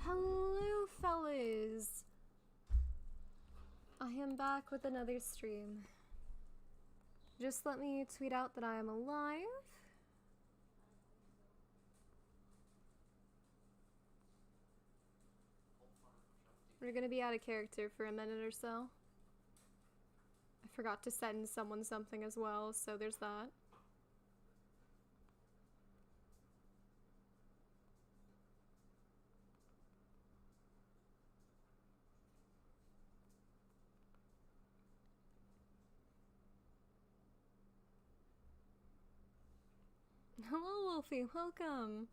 Hello, fellas! I am back with another stream. Just let me tweet out that I am alive. We're gonna be out of character for a minute or so. I forgot to send someone something as well, so there's that. Hello, Wolfie, welcome!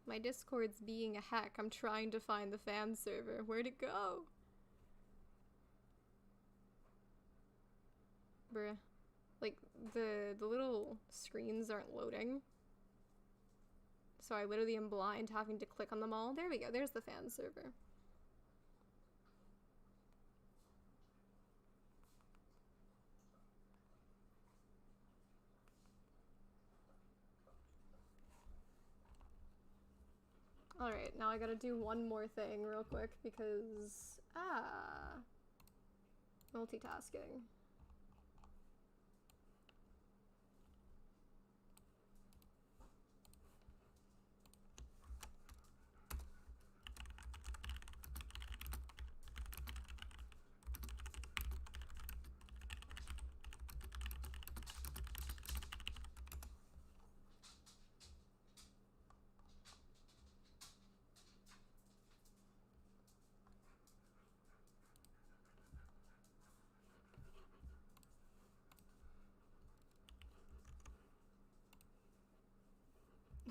My Discord's being a hack. I'm trying to find the fan server. Where'd it go? Bruh. Like, the little screens aren't loading. So I literally am blind having to click on them all. There we go, there's the fan server. Alright, now I gotta do one more thing real quick because... multitasking.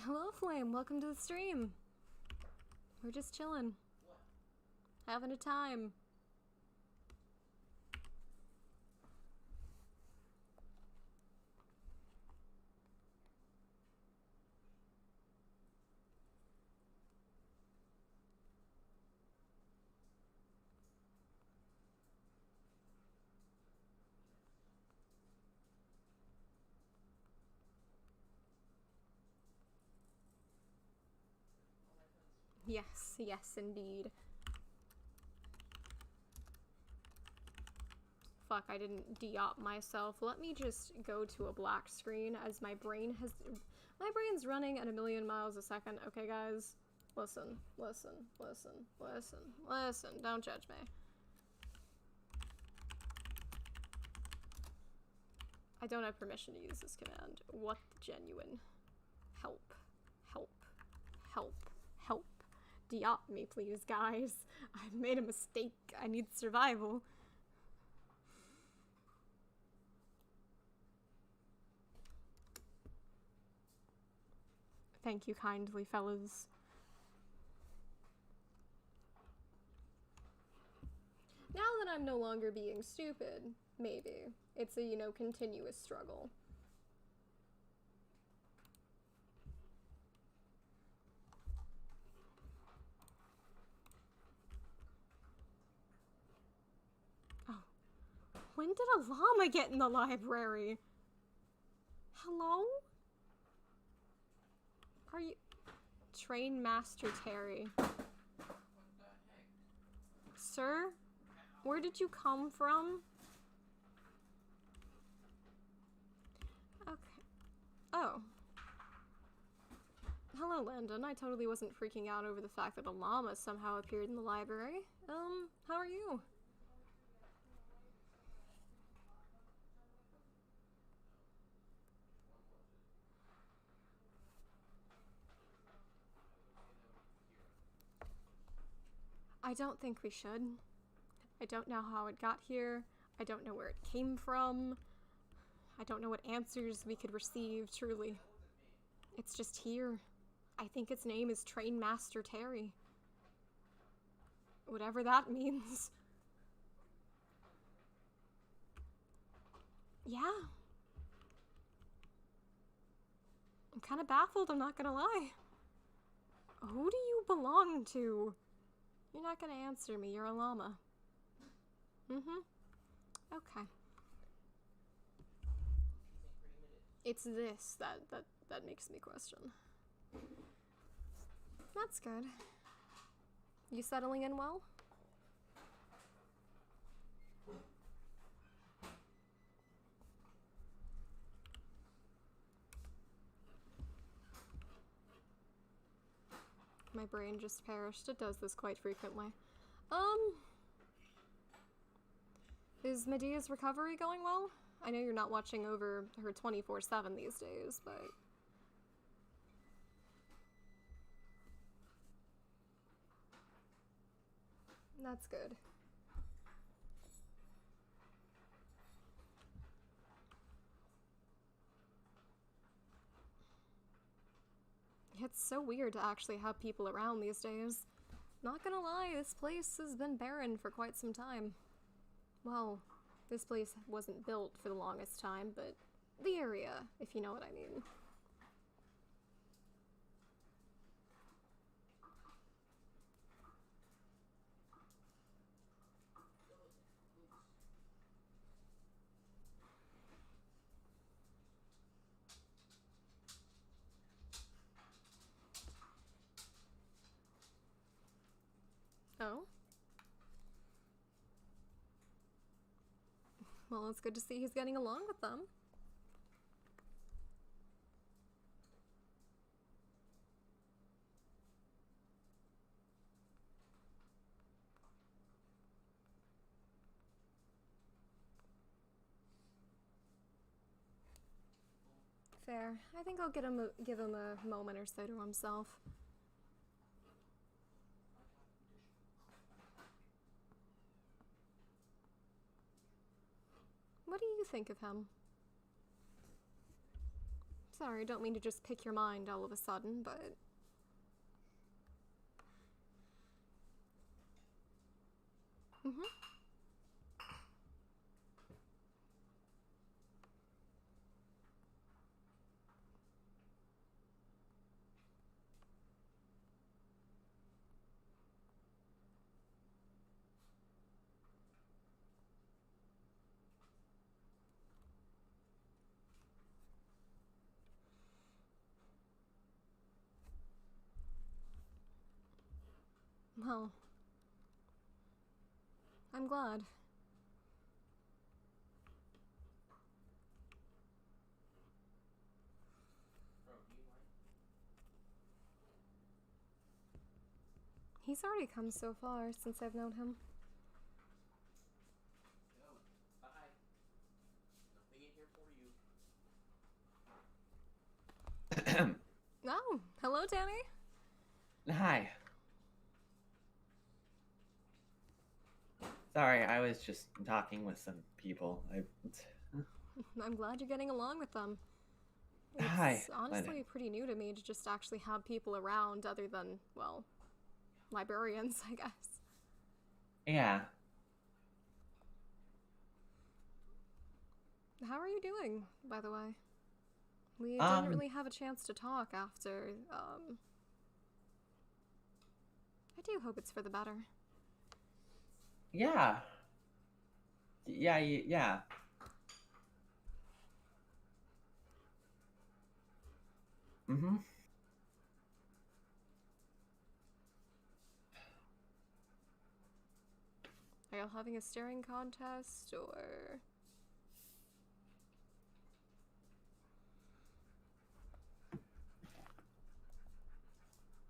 Hello, Flame. Welcome to the stream. We're just chilling. What? Having a time. Yes, yes, indeed. Fuck, I didn't de-op myself. Let me just go to a black screen as my brain's running at 1,000,000 miles a second. Okay, guys? Listen, listen, listen, listen, listen. Don't judge me. I don't have permission to use this command. What the genuine? Help. Help. Help. Help. De-op me, please, guys. I've made a mistake. I need survival. Thank you kindly, fellas. Now that I'm no longer being stupid, maybe. It's a, you know, continuous struggle. When did a llama get in the library? Hello? Are you... Train Master Terry. What the heck? Sir? Where did you come from? Okay. Oh. Hello, Landon. I totally wasn't freaking out over the fact that a llama somehow appeared in the library. How are you? I don't think we should. I don't know how it got here. I don't know where it came from. I don't know what answers we could receive, truly. It's just here. I think its name is Train Master Terry. Whatever that means. Yeah. I'm kind of baffled, I'm not gonna lie. Who do you belong to? You're not gonna answer me, you're a llama. Mm-hmm. Okay. It's this that makes me question. That's good. You settling in well? My brain just perished. It does this quite frequently. Is Medea's recovery going well? I know you're not watching over her 24/7 these days, but... That's good. It's so weird to actually have people around these days. Not gonna lie, this place has been barren for quite some time. Well, this place wasn't built for the longest time, but the area, if you know what I mean. Oh? Well, it's good to see he's getting along with them. Fair. I think I'll give him a moment or so to himself. What do you think of him? Sorry, don't mean to just pick your mind all of a sudden, but... Well, I'm glad. He's already come so far since I've known him. Bye. Nothing in here for you. Oh, hello, Danny. Hi. Sorry, I was just talking with some people. I'm glad you're getting along with them. Hi. It's honestly pretty new to me to just actually have people around other than, well, librarians, I guess. Yeah. How are you doing, by the way? We didn't really have a chance to talk after, I do hope it's for the better. Yeah. Yeah. Mm-hmm. Are y'all having a staring contest, or...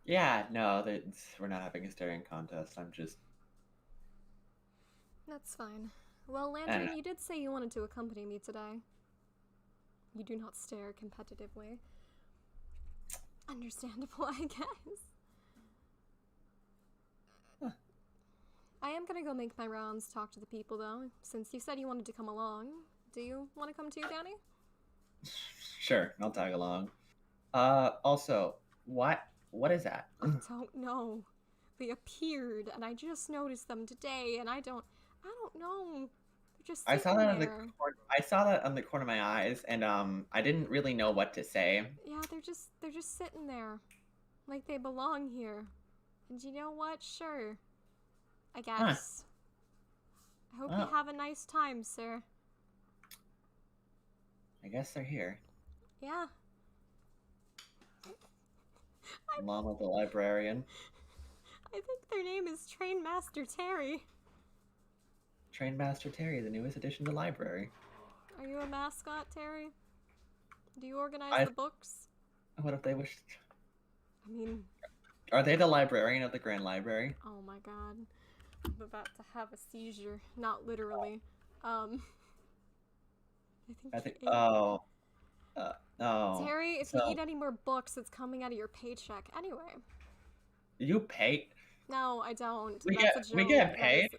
Yeah, no, we're not having a staring contest. I'm just... That's fine. Well, Lantern, you did say you wanted to accompany me today. You do not stare competitively. Understandable, I guess. Huh. I am gonna go make my rounds, talk to the people, though. Since you said you wanted to come along, do you want to come too, Danny? Sure, I'll tag along. Also, what is that? I don't know. They appeared, and I just noticed them today, and I don't know. They're just sitting I saw that there. I saw that on the corner of my eyes, and I didn't really know what to say. Yeah, they're just sitting there, like they belong here. And you know what? Sure, I guess. I hope you have a nice time, sir. I guess they're here. Yeah. I Llama the librarian. I think their name is Train Master Terry. Train Master Terry, the newest addition to library. Are you a mascot, Terry? Do you organize the books? What if they wish? I mean... Are they the librarian of the Grand Library? Oh my god. I'm about to have a seizure. Not literally. I think oh. Terry, if you need any more books, it's coming out of your paycheck. Anyway. You pay? No, I don't. We That's a joke. get paid?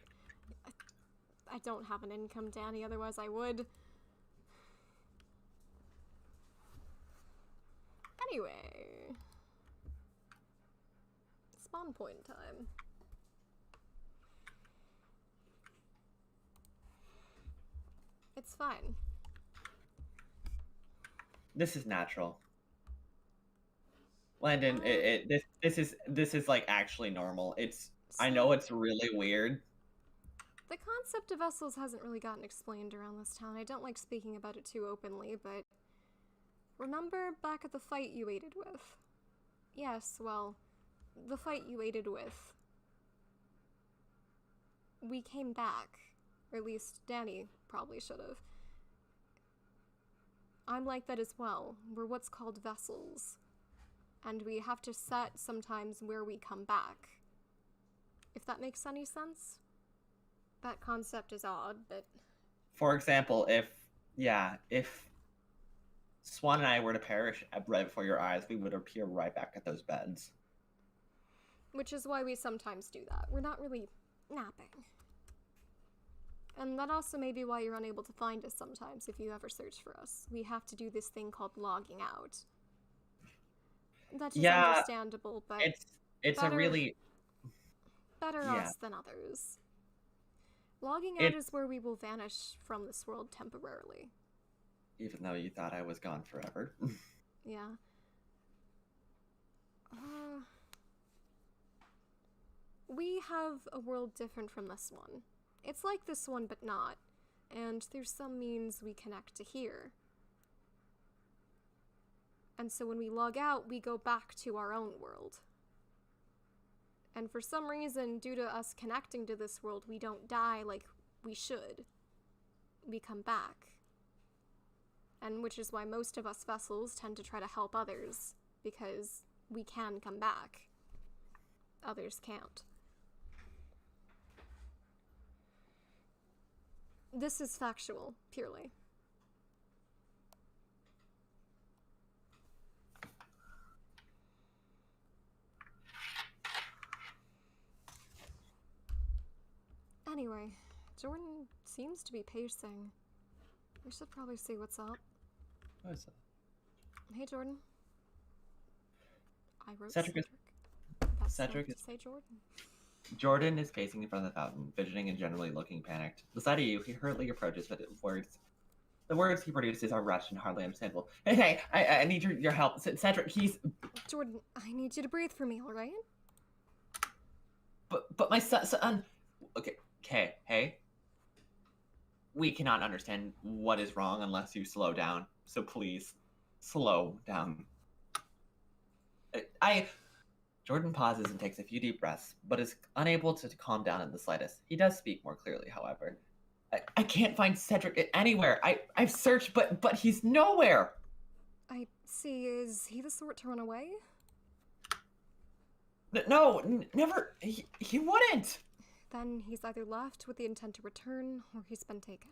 I don't have an income, Danny, otherwise I would. Anyway. Spawn point time. It's fine. This is natural. Landon, this is like actually normal. I know it's really weird. The concept of vessels hasn't really gotten explained around this town. I don't like speaking about it too openly, but remember back at the fight you aided with? Yes, well, the fight you aided with. We came back. Or at least Danny probably should have. I'm like that as well. We're what's called vessels. And we have to set sometimes where we come back. If that makes any sense? That concept is odd, but... For example, if Swan and I were to perish right before your eyes, we would appear right back at those beds. Which is why we sometimes do that. We're not really napping. And that also may be why you're unable to find us sometimes if you ever search for us. We have to do this thing called logging out. That is understandable, but it's better, a really... Better us than others. Logging out is where we will vanish from this world temporarily. Even though you thought I was gone forever. Yeah. We have a world different from this one. It's like this one, but not. And through some means we connect to here. And so when we log out, we go back to our own world. And for some reason, due to us connecting to this world, we don't die like we should. We come back. And which is why most of us vessels tend to try to help others, because we can come back. Others can't. This is factual, purely. Anyway, Jordan seems to be pacing. We should probably see what's up. What's up? Hey, Jordan. I wrote Cedric. Cedric is... Say Jordan. Jordan is pacing in front of the fountain, fidgeting and generally looking panicked. Beside you, he hurriedly approaches, but the words he produces are rushed and hardly understandable. Hey, I need your help. Cedric, he's... Jordan, I need you to breathe for me, alright? But my son... Okay, hey. We cannot understand what is wrong unless you slow down. So please, slow down. Jordan pauses and takes a few deep breaths, but is unable to calm down in the slightest. He does speak more clearly, however. I can't find Cedric anywhere. I've searched, but he's nowhere. I see. Is he the sort to run away? No, never. He wouldn't. Then he's either left with the intent to return, or he's been taken.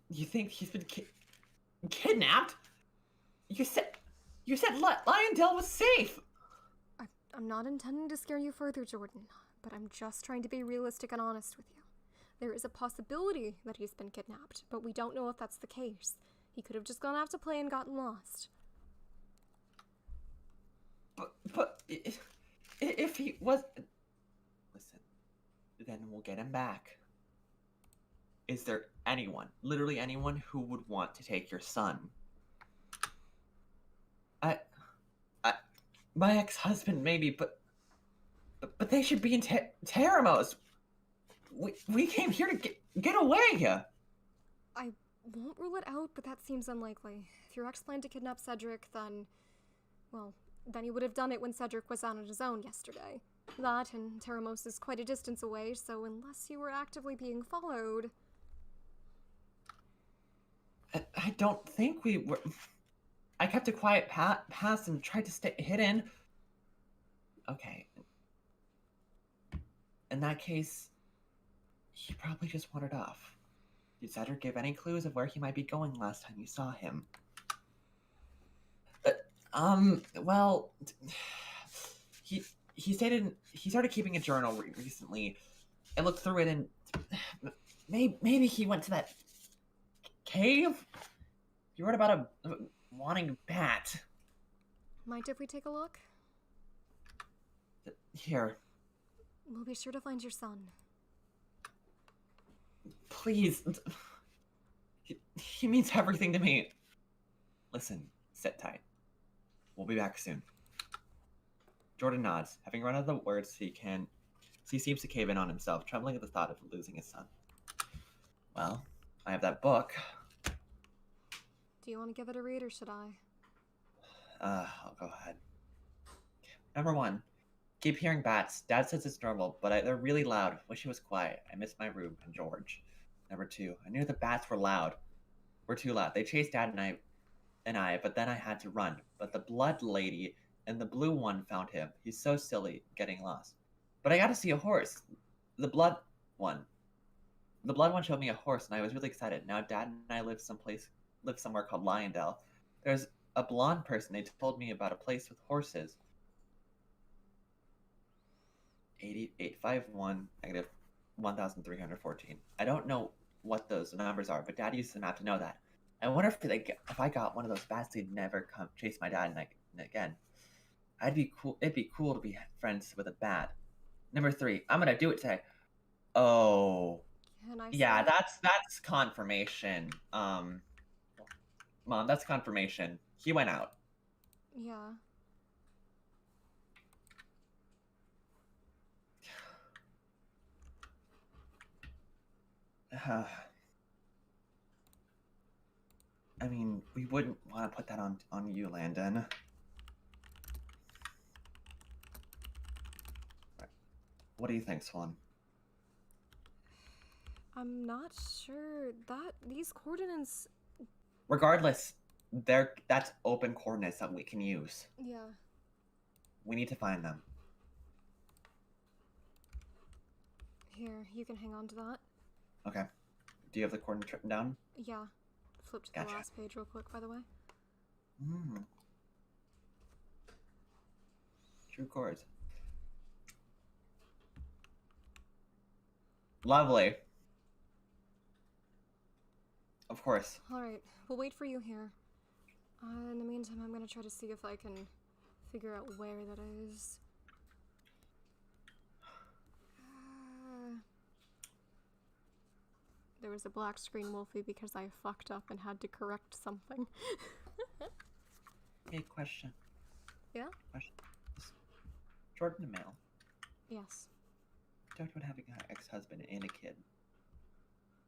You think he's been kidnapped? You said Lyondell was safe. I'm not intending to scare you further, Jordan, but I'm just trying to be realistic and honest with you. There is a possibility that he's been kidnapped, but we don't know if that's the case. He could have just gone out to play and gotten lost. But if he was... Listen, then we'll get him back. Is there anyone, literally anyone, who would want to take your son? My ex-husband maybe, but they should be in Teramos. We came here to get away. won't rule it out, but that seems unlikely. If your ex planned to kidnap Cedric, then... well, then he would have done it when Cedric was out on his own yesterday. That, and Teramos is quite a distance away, so unless you were actively being followed... I don't think we were... I kept a quiet past and tried to stay hidden. Okay. In that case, he probably just wandered off. Did Cedric give any clues of where he might be going last time you saw him? Well, he stated he started keeping a journal recently. I looked through it and maybe he went to that cave. You wrote about a wanting bat. Mind if we take a look? Here. We'll be sure to find your son. Please. He means everything to me. Listen, sit tight. We'll be back soon. Jordan nods, having run out of the words he seems to cave in on himself, trembling at the thought of losing his son. Well, I have that book. Do you want to give it a read, or should I? I'll go ahead. Number 1. Keep hearing bats. Dad says it's normal, but they're really loud. Wish it was quiet. I miss my room and George. Number 2. I knew the bats were loud. Were too loud. They chased Dad and I, but then I had to run. But the blood lady and the blue one found him. He's so silly, getting lost. But I got to see a horse. The blood one showed me a horse, and I was really excited. Now Dad and I live somewhere called Lyondell. There's a blonde person. They told me about a place with horses. 8851 negative 1314. I don't know what those numbers are, but Dad used the map to know that. I wonder if I got one of those bats, they'd never come chase my dad again. It'd be cool to be friends with a bat. Number 3, I'm gonna do it today. Oh, yeah, that's confirmation. Mom, that's confirmation. He went out. Yeah. I mean, we wouldn't want to put that on you, Landon. What do you think, Swan? I'm not sure that these coordinates... Regardless, that's open coordinates that we can use. Yeah. We need to find them. Here, you can hang on to that. Okay. Do you have the coordinates written down? Yeah. Flip to Gotcha. the last page real quick, by the way. True chords. Lovely. Of course. Alright, we'll wait for you here. In the meantime, I'm gonna try to see if I can figure out where that is. There was a black screen, Wolfie, because I fucked up and had to correct something. Hey, question. Yeah? Question. Is Jordan a male? Yes. Talked about having an ex-husband and a kid.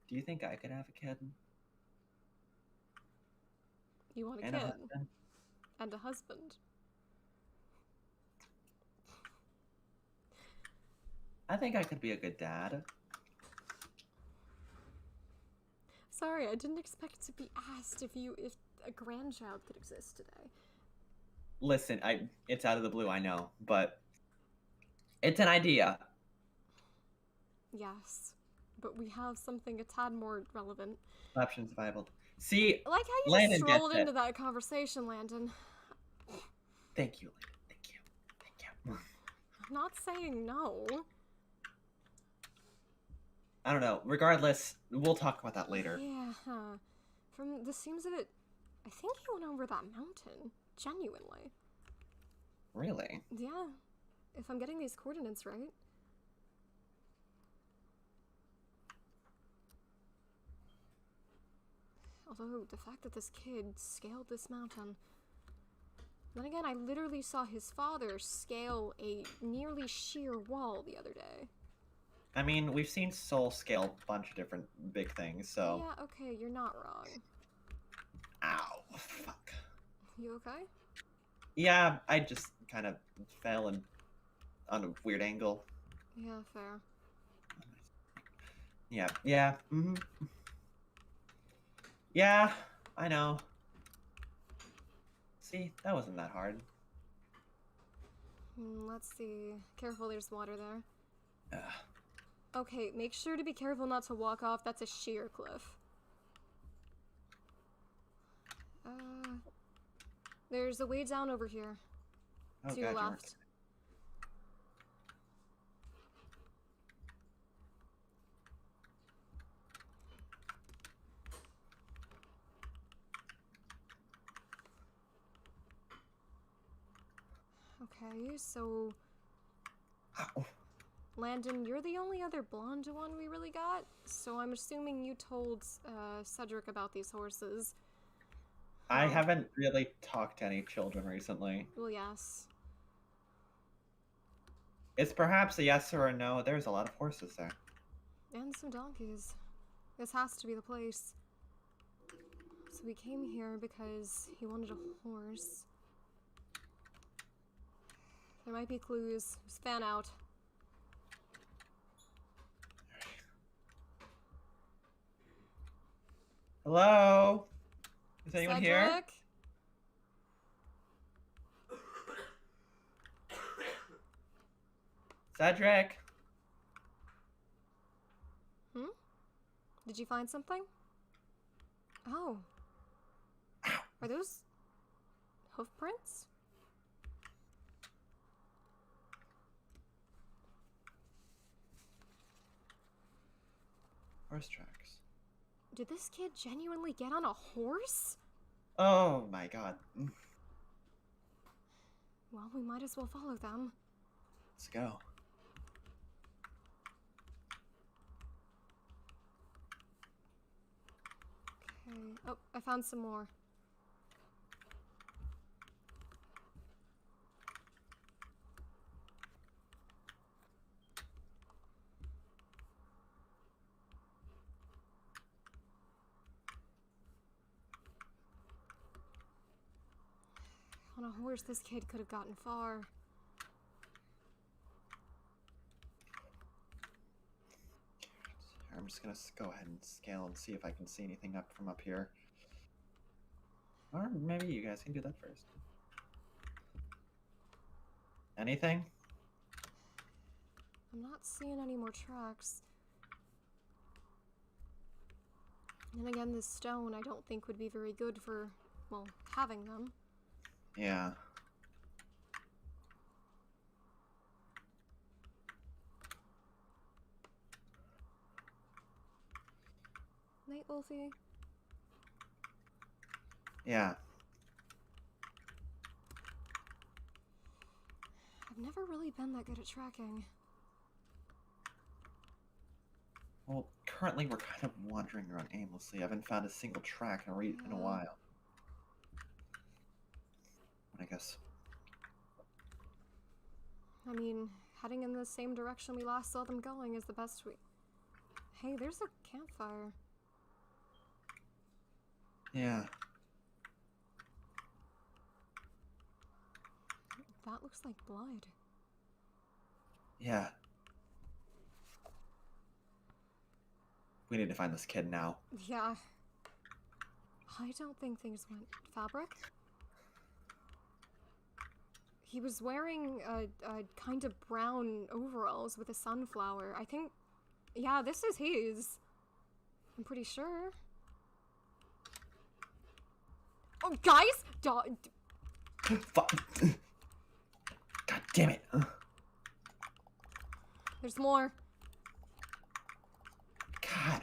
Do you think I could have a kid? You want a And kid? a husband? And a husband. I think I could be a good dad. Sorry, I didn't expect to be asked if a grandchild could exist today. Listen, it's out of the blue, I know, but it's an idea. Yes, but we have something a tad more relevant. Options viable. See, I like how you Landon just strolled gets into it. that conversation, Landon. Thank you, Landon. Thank you. Thank you. I'm not saying no. I don't know. Regardless, we'll talk about that later. Yeah, from the seams of it, I think he went over that mountain. Genuinely. Really? Yeah, if I'm getting these coordinates right. Although, the fact that this kid scaled this mountain... Then again, I literally saw his father scale a nearly sheer wall the other day. I mean, we've seen Soul scale a bunch of different big things, so. Yeah, okay, you're not wrong. Ow, fuck. You okay? Yeah, I just kind of fell on a weird angle. Yeah, fair. Yeah. Yeah, I know. See, that wasn't that hard. Let's see. Careful, there's water there. Ugh. Okay, make sure to be careful not to walk off. That's a sheer cliff. There's a way down over here. Oh, To your God, you weren't left. Okay, so Ow. Landon, you're the only other blonde one we really got, so I'm assuming you told Cedric about these horses. I haven't really talked to any children recently. Well, yes. It's perhaps a yes or a no. There's a lot of horses there. And some donkeys. This has to be the place. So we came here because he wanted a horse. There might be clues. Just fan out. Hello? Is anyone here? Cedric? Cedric? Did you find something? Oh. Ow. Are those hoof prints? Horse tracks. Did this kid genuinely get on a horse? Oh my god. Well, we might as well follow them. Let's go. Okay. Oh, I found some more. On a horse, this kid could have gotten far. I'm just gonna go ahead and scale and see if I can see anything up from up here. Or maybe you guys can do that first. Anything? I'm not seeing any more tracks. And again, this stone I don't think would be very good for, well, having them. Yeah. Night, Wolfie. Yeah. I've never really been that good at tracking. Well, currently we're kind of wandering around aimlessly. I haven't found a single track in a while. I guess. I mean, heading in the same direction we last saw them going is the best we... Hey, there's a campfire. Yeah. That looks like blood. Yeah. We need to find this kid now. Yeah. I don't think things went... Fabric? He was wearing a kind of brown overalls with a sunflower. I think... Yeah, this is his. I'm pretty sure. Oh, guys! Fuck. God damn it. There's more. God.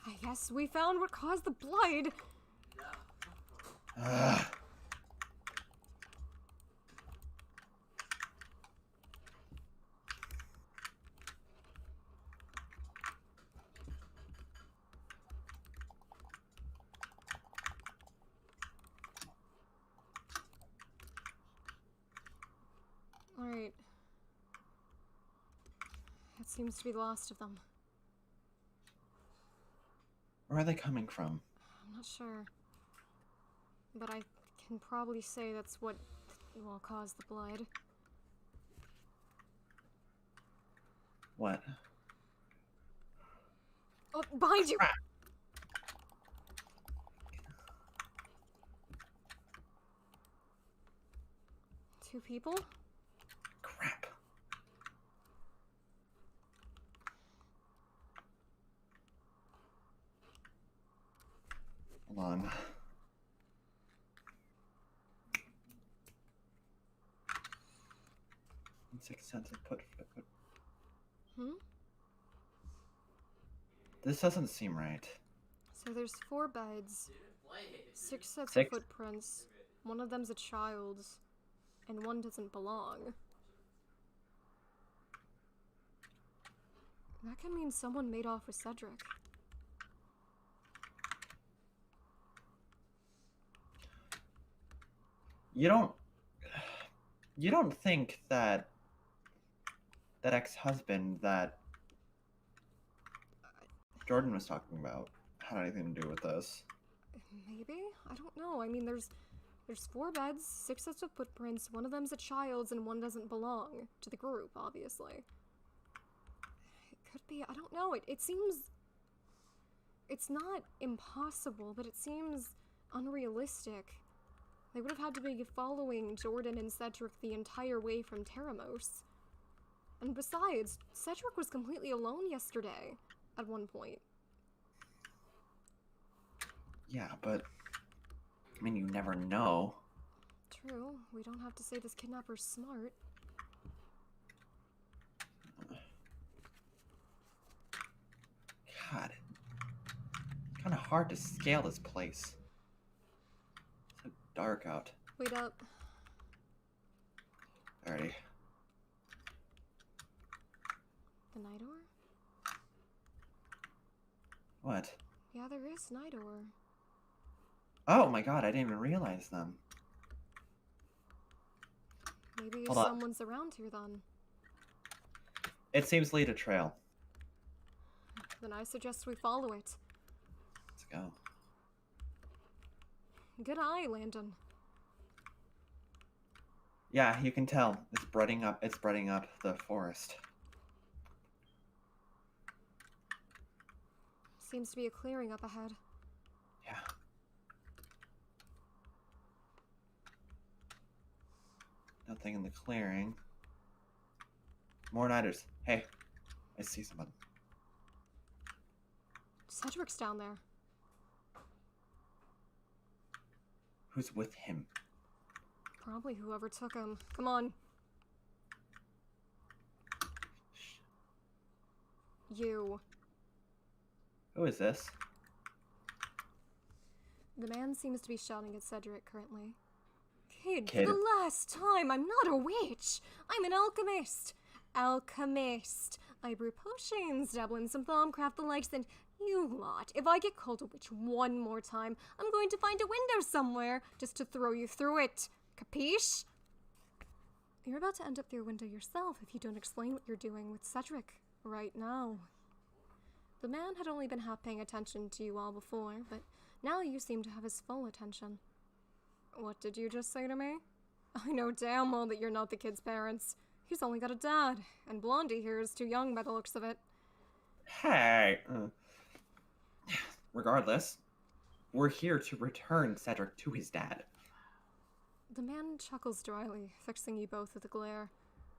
I guess we found what caused the blood. Ugh. seems to be the last of them. Where are they coming from? I'm not sure. But I can probably say that's what will cause the blood. What? Oh, behind you! Crap. Two people? Crap. Hold on. Sixth sense of put. Hmm? This doesn't seem right. So there's 4 beds, 6 sets Six? of footprints, one of them's a child's, and one doesn't belong. That can mean someone made off with Cedric. You don't think that ex-husband that Jordan was talking about had anything to do with this? Maybe? I don't know. I mean, there's 4 beds, 6 sets of footprints, one of them's a child's, and one doesn't belong to the group, obviously. It could be, I don't know, it seems... It's not impossible, but it seems unrealistic. They would have had to be following Jordan and Cedric the entire way from Teramos. And besides, Cedric was completely alone yesterday, at one point. Yeah, but I mean, you never know. True, we don't have to say this kidnapper's smart. God, it's kind of hard to scale this place. It's so dark out. Wait up. Alrighty. The Nidor? What? Yeah, there is Nidor. Oh my god, I didn't even realize them. Maybe Hold on. someone's around here then. It seems lead a trail. Then I suggest we follow it. Let's go. Good eye, Landon. Yeah, you can tell. It's spreading up the forest. Seems to be a clearing up ahead. Yeah. Nothing in the clearing. More niders. Hey, I see someone. Cedric's down there. Who's with him? Probably whoever took him. Come on. You. Who is this? The man seems to be shouting at Cedric currently. Kid, Kid. for the last time, I'm not a witch. I'm an alchemist. Alchemist. I brew potions, dabble in some thaumcraft the likes, and you lot. If I get called a witch one more time, I'm going to find a window somewhere just to throw you through it. Capiche? You're about to end up through a window yourself if you don't explain what you're doing with Cedric right now. The man had only been half paying attention to you all before, but now you seem to have his full attention. What did you just say to me? I know damn well that you're not the kid's parents. He's only got a dad, and Blondie here is too young by the looks of it. Hey! Regardless, we're here to return Cedric to his dad. The man chuckles dryly, fixing you both with a glare.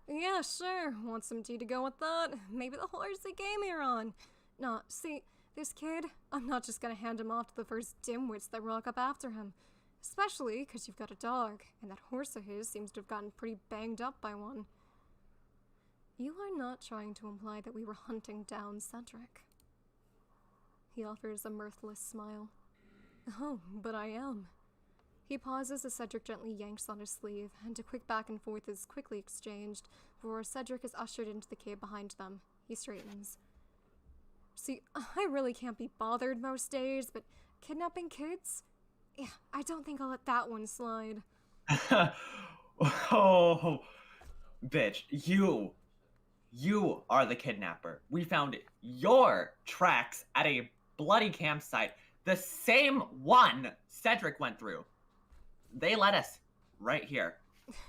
Yeah, sure. Want some tea to go with that? Maybe the horsey game you're on. Nah, see, this kid, I'm not just gonna hand him off to the first dimwits that rock up after him. Especially because you've got a dog, and that horse of his seems to have gotten pretty banged up by one. You are not trying to imply that we were hunting down Cedric. He offers a mirthless smile. Oh, but I am. He pauses as Cedric gently yanks on his sleeve, and a quick back and forth is quickly exchanged before Cedric is ushered into the cave behind them. He straightens. See, I really can't be bothered most days, but kidnapping kids? Yeah, I don't think I'll let that one slide. Oh, bitch, you You are the kidnapper. We found your tracks at a bloody campsite, the same one Cedric went through. They led us right here.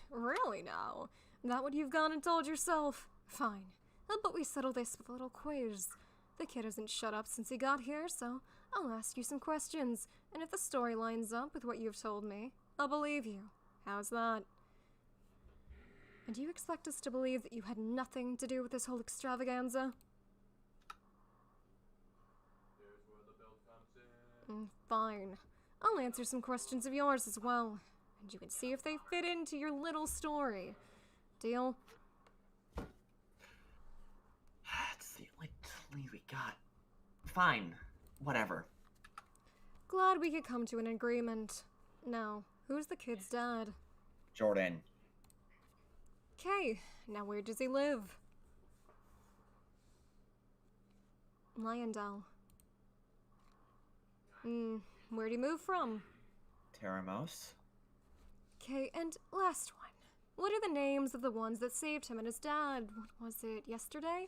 Really now? That what you've gone and told yourself? Fine. How about we settle this with a little quiz? The kid hasn't shut up since he got here, so I'll ask you some questions, and if the story lines up with what you've told me, I'll believe you. How's that? And do you expect us to believe that you had nothing to do with this whole extravaganza? Here's where the build comes in. Fine. I'll answer some questions of yours as well, and you can see if they fit into your little story. Deal? It's the only lead we got. Fine. Whatever. Glad we could come to an agreement. Now, who's the kid's dad? Jordan. Okay, now where does he live? Lyondell. Where'd he move from? Teramos. Okay, and last one. What are the names of the ones that saved him and his dad? What was it, yesterday?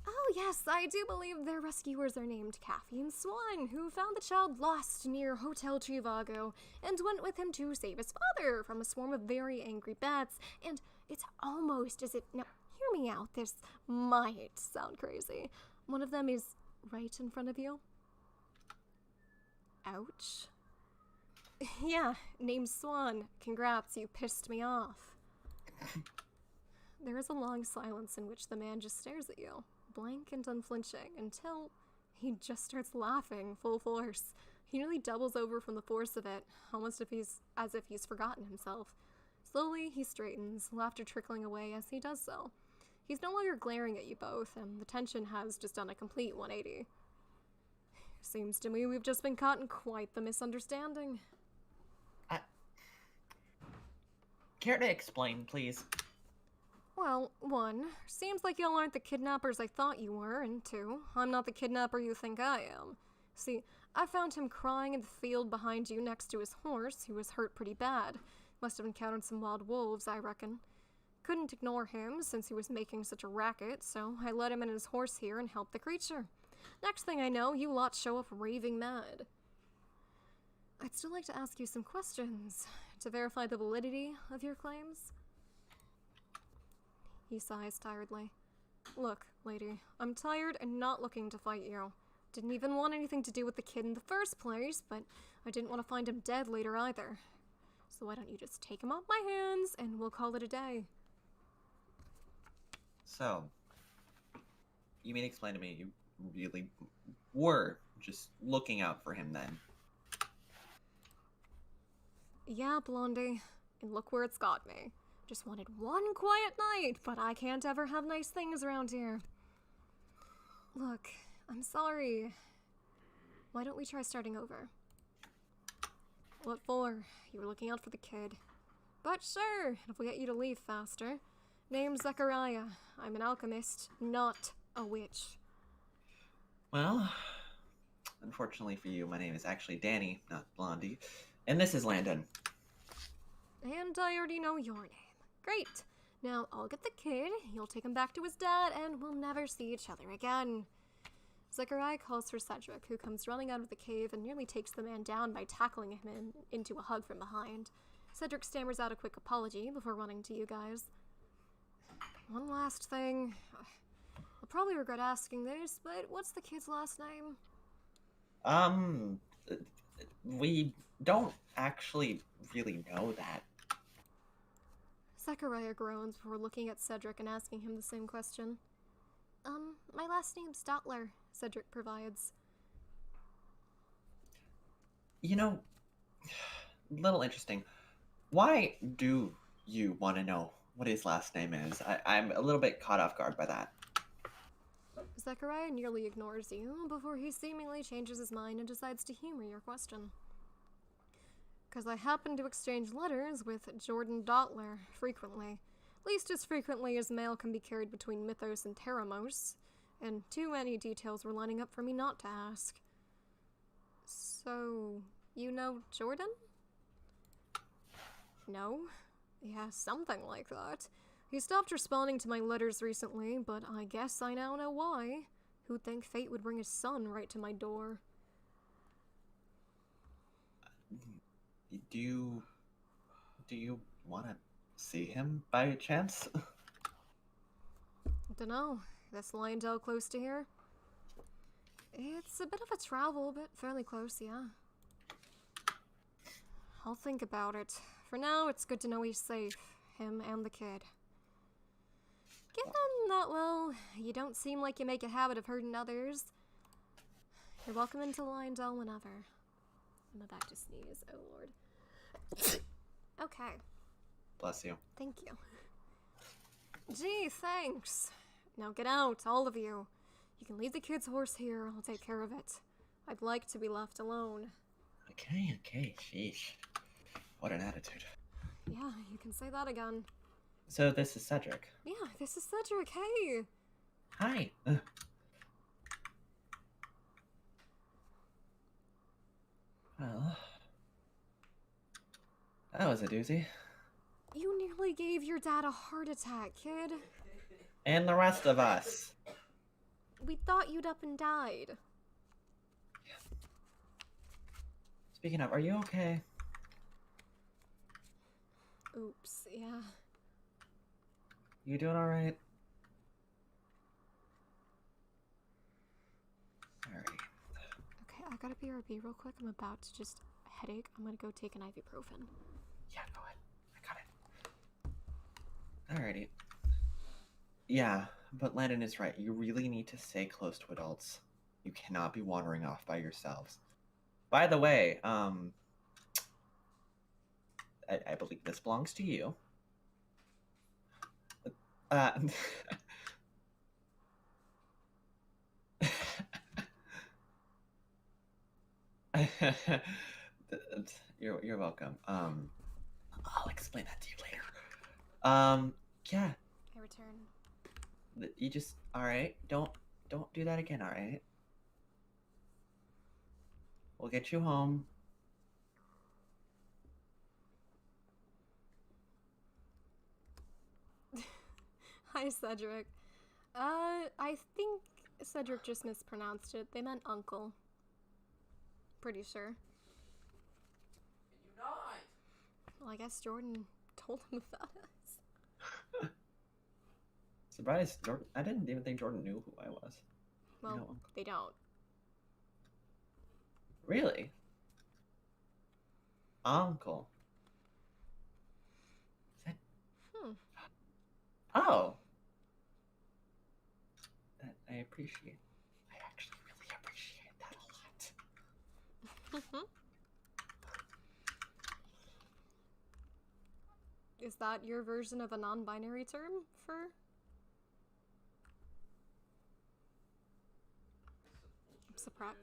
Oh yes, I do believe their rescuers are named Kathy and Swan, who found the child lost near Hotel Trivago and went with him to save his father from a swarm of very angry bats. And it's almost as if... Now, hear me out, this might sound crazy. One of them is right in front of you. Ouch. Yeah, name's Swan. Congrats, you pissed me off. There is a long silence in which the man just stares at you, blank and unflinching, until he just starts laughing full force. He nearly doubles over from the force of it, almost as if he's forgotten himself. Slowly, he straightens, laughter trickling away as he does so. He's no longer glaring at you both, and the tension has just done a complete 180. Seems to me we've just been caught in quite the misunderstanding. Care to explain, please? Well, 1, seems like y'all aren't the kidnappers I thought you were, and 2, I'm not the kidnapper you think I am. See, I found him crying in the field behind you next to his horse, who was hurt pretty bad. Must have encountered some wild wolves, I reckon. Couldn't ignore him, since he was making such a racket, so I led him and his horse here and helped the creature. Next thing I know, you lot show up raving mad. I'd still like to ask you some questions, to verify the validity of your claims. He sighs tiredly. Look, lady, I'm tired and not looking to fight you. Didn't even want anything to do with the kid in the first place, but I didn't want to find him dead later either. So why don't you just take him off my hands and we'll call it a day. So, you mean explain to me you really were just looking out for him then? Yeah, Blondie. And look where it's got me. Just wanted one quiet night, but I can't ever have nice things around here. Look, I'm sorry. Why don't we try starting over? What for? You were looking out for the kid. But sure, if we get you to leave faster. Name's Zechariah. I'm an alchemist, not a witch. Well, unfortunately for you, my name is actually Danny, not Blondie. And this is Landon. And I already know your name. Great. Now I'll get the kid, you'll take him back to his dad, and we'll never see each other again. Zechariah calls for Cedric, who comes running out of the cave and nearly takes the man down by tackling him into a hug from behind. Cedric stammers out a quick apology before running to you guys. One last thing. I'll probably regret asking this, but what's the kid's last name? We don't actually really know that. Zechariah groans before looking at Cedric and asking him the same question. My last name's Dottler, Cedric provides. You know, little interesting. Why do you want to know what his last name is? I'm a little bit caught off guard by that. Zechariah nearly ignores you before he seemingly changes his mind and decides to humor your question. Because I happen to exchange letters with Jordan Dottler frequently. At least as frequently as mail can be carried between Mythos and Teramos. And too many details were lining up for me not to ask. So, you know Jordan? No? Yeah, something like that. He stopped responding to my letters recently, but I guess I now know why. Who'd think fate would bring his son right to my door? Do you want to see him by chance? Dunno. This Lyondell close to here? It's a bit of a travel, but fairly close, yeah. I'll think about it. For now, it's good to know he's safe. Him and the kid. Given that, well, you don't seem like you make a habit of hurting others, you're welcome into Lyondell whenever. I'm about to sneeze, oh lord. Okay. Bless you. Thank you. Gee, thanks. Now get out, all of you. You can leave the kid's horse here, I'll take care of it. I'd like to be left alone. Okay, sheesh. What an attitude. Yeah, you can say that again. So this is Cedric. Yeah, this is Cedric, hey! Hi. Well, that was a doozy. You nearly gave your dad a heart attack, kid. And the rest of us. We thought you'd up and died. Speaking of, are you okay? Oops, yeah. You doing alright? Alright. Okay, I gotta BRB real quick. I'm about to just headache. I'm gonna go take an ibuprofen. Yeah, go ahead. I got it. Alrighty. Yeah, but Landon is right. You really need to stay close to adults. You cannot be wandering off by yourselves. By the way, I believe this belongs to you. You're welcome. I'll explain that to you later. Yeah. I return. You just alright. Don't do that again, alright? We'll get you home. Hi, Cedric. I think Cedric just mispronounced it. They meant uncle. Pretty sure. Can you not? Well, I guess Jordan told him about us. Surprised, Jordan. I didn't even think Jordan knew who I was. Well, No. they don't. Really? Uncle. Is that... Oh. That I appreciate. I actually really appreciate that a lot. Is that your version of a non-binary term for? I'm surprised.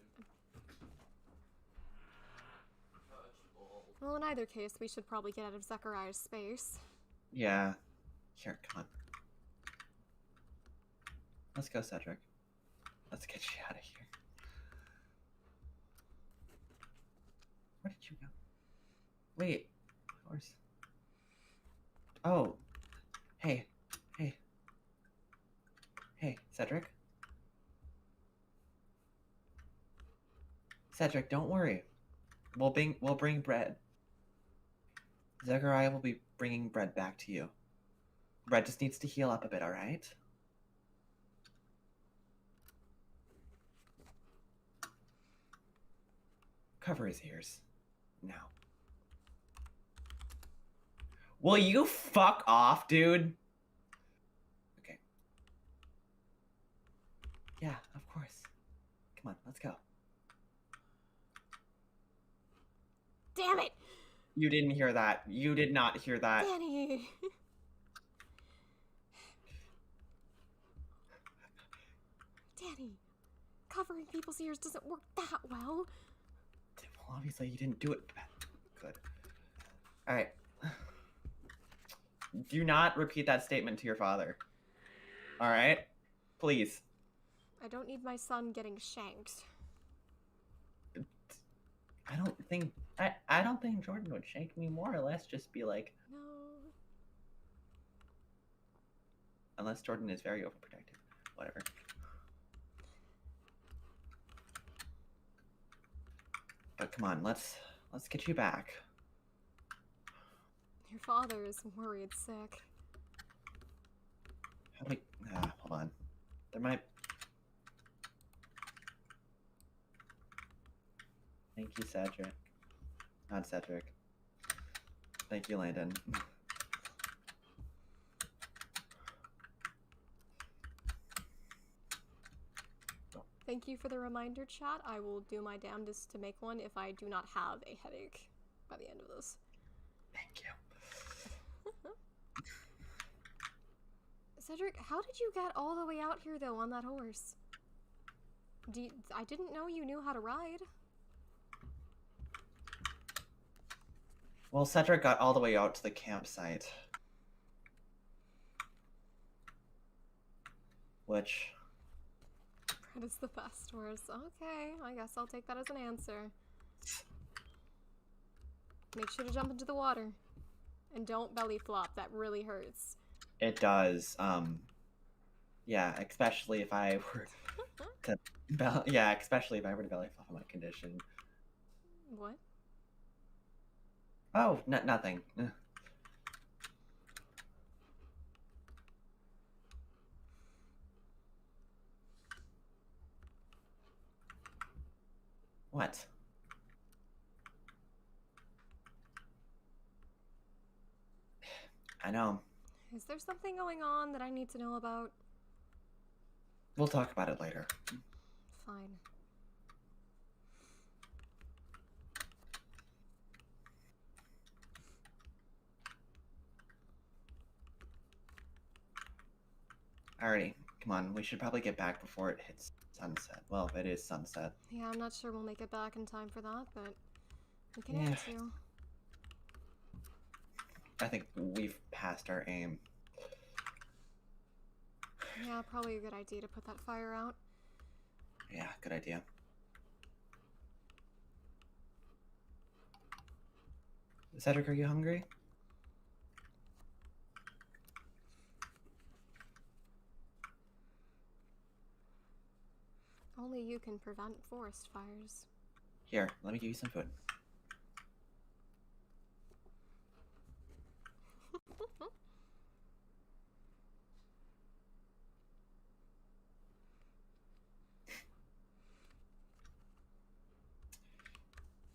Well, in either case, we should probably get out of Zechariah's space. Yeah. Here, come on. Let's go, Cedric. Let's get you out of here. Where did you go? Wait. Horse. Oh. Hey. Hey, Cedric? Cedric, don't worry. We'll bring bread. Zechariah will be bringing bread back to you. Bread just needs to heal up a bit, alright? Cover his ears. Now. Will you fuck off, dude? Okay. Yeah, of course. Come on, let's go. Damn it! You didn't hear that. You did not hear that. Danny! Danny, covering people's ears doesn't work that well. Well, obviously you didn't do it. Good. Alright. Do not repeat that statement to your father. Alright? Please. I don't need my son getting shanked. I don't think Jordan would shank me, more or less just be like, No. unless Jordan is very overprotective. Whatever. But come on, let's get you back. Your father is worried sick. How do we... hold on. There might... Thank you, Cedric. Not Cedric. Thank you, Landon. Thank you for the reminder, chat. I will do my damnedest to make one if I do not have a headache by the end of this. Thank you. Cedric, how did you get all the way out here, though, on that horse? I didn't know you knew how to ride. Well, Cedric got all the way out to the campsite. Which... That is the best horse. Okay, I guess I'll take that as an answer. Make sure to jump into the water. And don't belly flop, that really hurts. It does. Yeah, especially if I were to especially if I were to belly flop on my condition. What? Oh, nothing. What? I know. Is there something going on that I need to know about? We'll talk about it later. Fine. Alrighty, come on. We should probably get back before it hits sunset. Well, it is sunset. Yeah, I'm not sure we'll make it back in time for that, but we can aim to. I think we've passed our aim. Yeah, probably a good idea to put that fire out. Yeah, good idea. Cedric, are you hungry? Only you can prevent forest fires. Here, let me give you some food.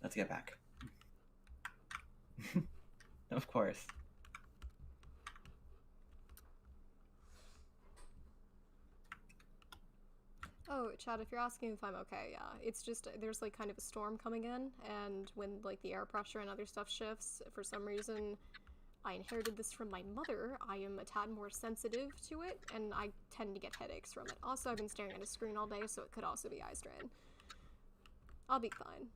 Let's get back. Of course. Oh, Chad, if you're asking if I'm okay, yeah. It's just, there's like kind of a storm coming in, and when like the air pressure and other stuff shifts, for some reason, I inherited this from my mother. I am a tad more sensitive to it, and I tend to get headaches from it. Also, I've been staring at a screen all day, so it could also be eye strain. I'll be fine.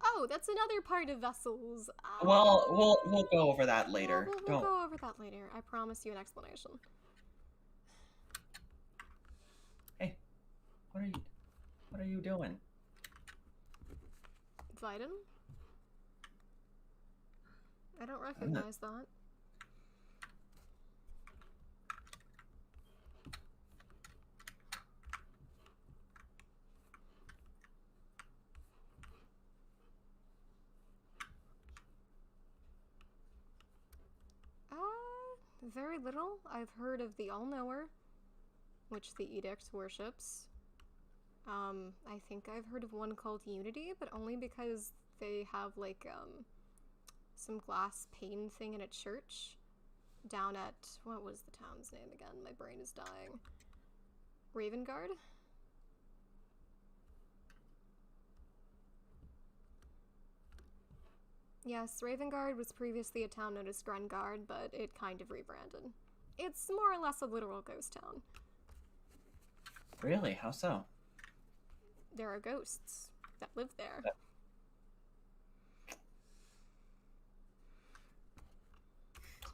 Oh, that's another part of vessels. Well, we'll go over that later. We'll go over that later. I promise you an explanation. Hey, what are you doing? Viden? I don't recognize that. Very little. I've heard of the All-Knower, which the Edict worships. I think I've heard of one called Unity, but only because they have, like, some glass pane thing in a church down at, what was the town's name again? My brain is dying. Ravengard? Yes, Ravengard was previously a town known as Grengard, but it kind of rebranded. It's more or less a literal ghost town. Really? How so? There are ghosts that live there.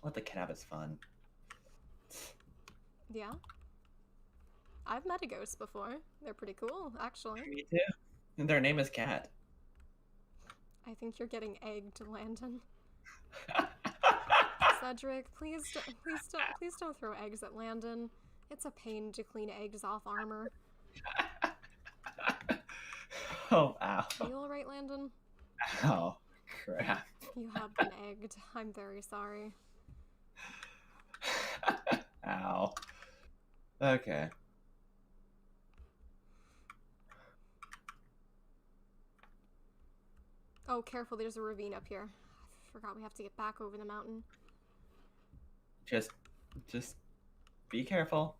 Let the kid have his fun. Yeah. I've met a ghost before. They're pretty cool, actually. Me too. And their name is Cat. Cedric, please don't throw eggs at Landon. It's a pain to clean eggs off armor. Oh, ow. Are you alright, Landon? Oh, crap. You have been egged. I'm very sorry. Ow. Okay. Oh, careful, there's a ravine up here. I forgot we have to get back over the mountain. Just be careful.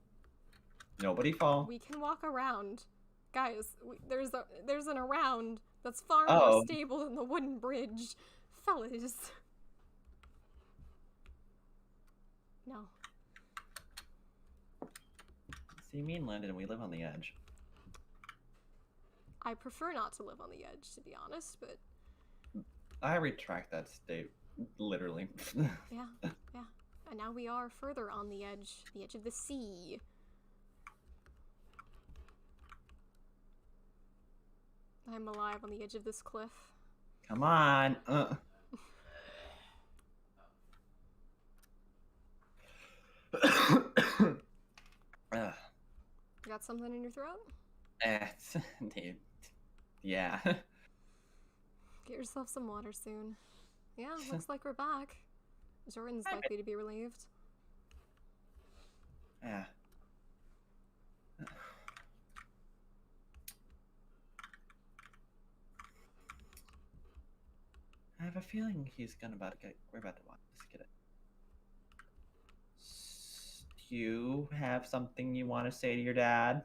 Nobody fall. We can walk around. Guys, there's an around that's far Oh. more stable than the wooden bridge. Fellas. No. See, me and Landon, we live on the edge. I prefer not to live on the edge, to be honest, but I retract that state, literally. yeah. And now we are further on the edge of the sea. I'm alive on the edge of this cliff. Come on. You got something in your throat? Dude. Yeah. Get yourself some water soon. Yeah, looks like we're back. Jordan's likely to be relieved. Yeah. I have a feeling we're about to watch this get it. Do you have something you want to say to your dad?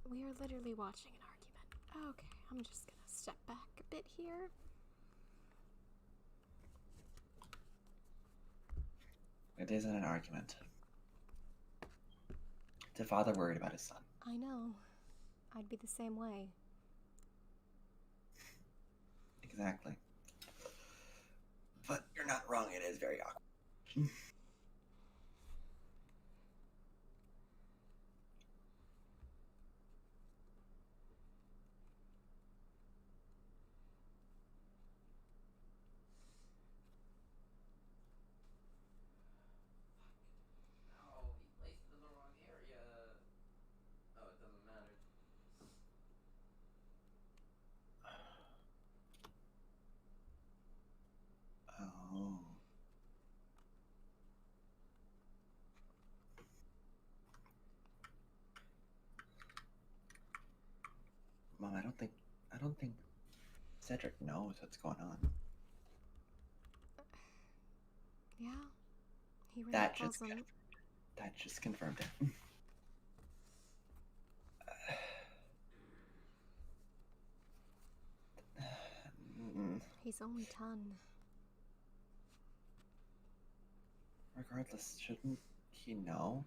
We are literally watching an argument. Okay, I'm just gonna step back a bit here. It isn't an argument. It's a father worried about his son. I know. I'd be the same way. Exactly. But you're not wrong, it is very awkward. No, he placed it in the wrong area. Oh, it doesn't matter. Oh. Mom, I don't think Cedric knows what's going on. Yeah, he really That just confirmed it. He's only 10. Regardless, shouldn't he know?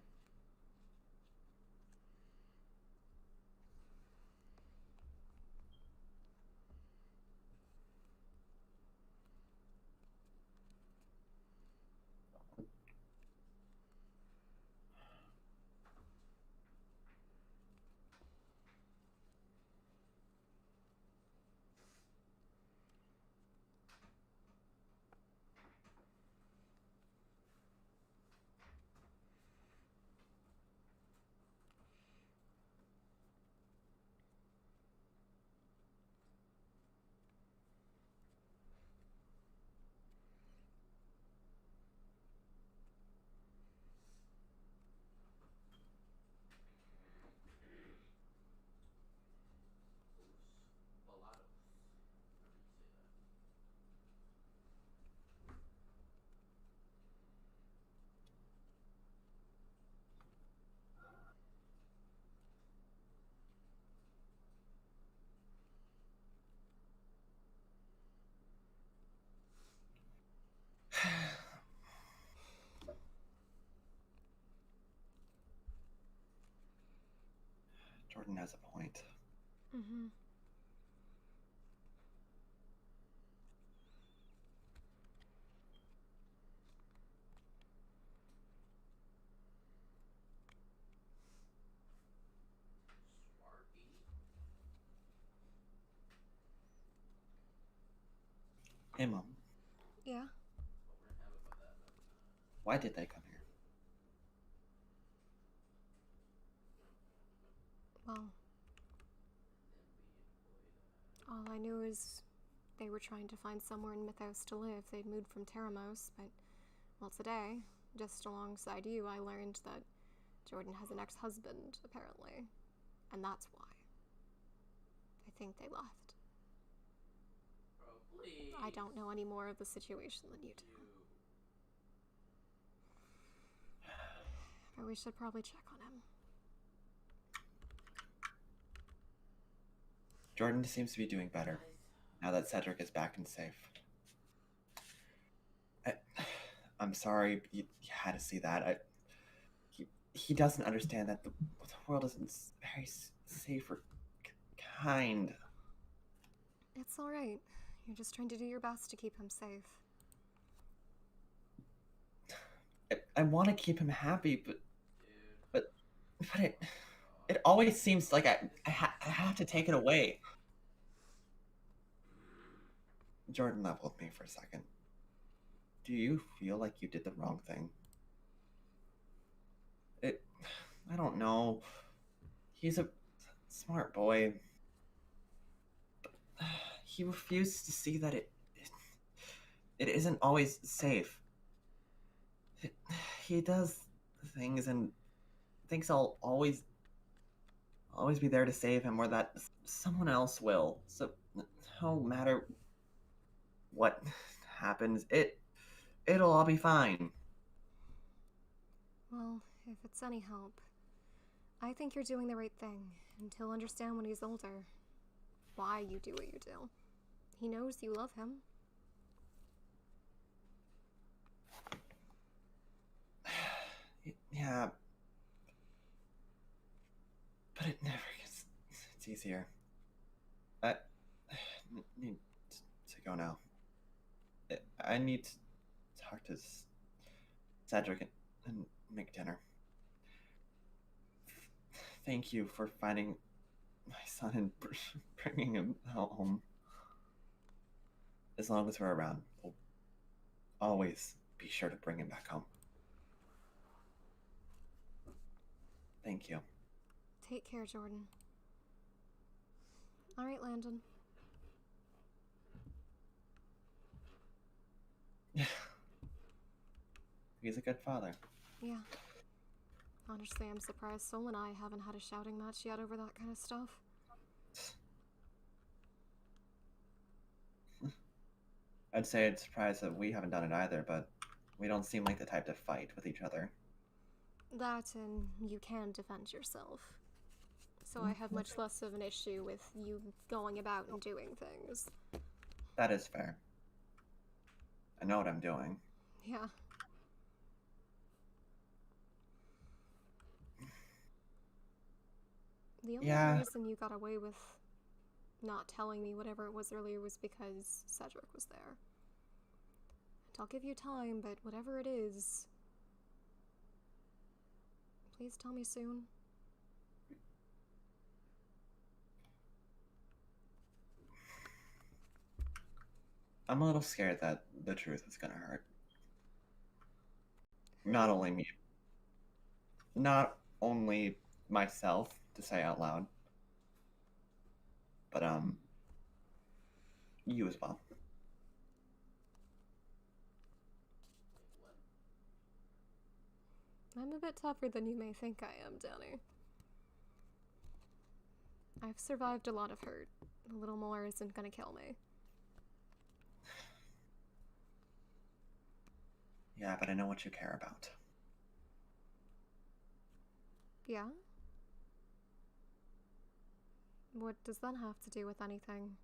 Jordan has a point. Mm-hmm. Smarty. Hey, Mom. Yeah? But we're gonna have about that, but Why did they come here? Well, then we employed all I knew is they were trying to find somewhere in Mythos to live. They'd moved from Teramos, but, well, today, just alongside you, I learned that Jordan has an ex-husband, apparently. And that's why. I think they left. bro, please. I don't know any more of the situation than you do. But we should probably check on him. Jordan seems to be doing better now that Cedric is back and safe. I'm sorry you had to see that. He doesn't understand that the world isn't very safe or kind. It's alright. You're just trying to do your best to keep him safe. I want to keep him happy, Dude. but it always seems like I have to take it away. Jordan leveled me for a second. Do you feel like you did the wrong thing? I don't know. He's a smart boy. But he refused to see that it isn't always safe. He does things and thinks I'll always be there to save him, or that someone else will. So no matter what happens, it'll all be fine. Well, if it's any help, I think you're doing the right thing, and he'll understand when he's older why you do what you do. He knows you love him. Yeah. But it never gets... It's easier. I need to go now. I need to talk to Cedric and make dinner. Thank you for finding my son and bringing him home. As long as we're around, we'll always be sure to bring him back home. Thank you. Take care, Jordan. Alright, Landon. He's a good father. Yeah. Honestly, I'm surprised Sol and I haven't had a shouting match yet over that kind of stuff. I'd say it's surprised that we haven't done it either, but we don't seem like the type to fight with each other. That, and you can defend yourself. So I have much less of an issue with you going about and doing things. That is fair. I know what I'm doing. Yeah. The only reason you got away with not telling me whatever it was earlier was because Cedric was there. And I'll give you time, but whatever it is, please tell me soon. I'm a little scared that the truth is gonna hurt. Not only me. Not only myself, to say out loud. But, you as well. I'm a bit tougher than you may think I am, Danny. I've survived a lot of hurt. A little more isn't gonna kill me. Yeah, but I know what you care about. Yeah? What does that have to do with anything?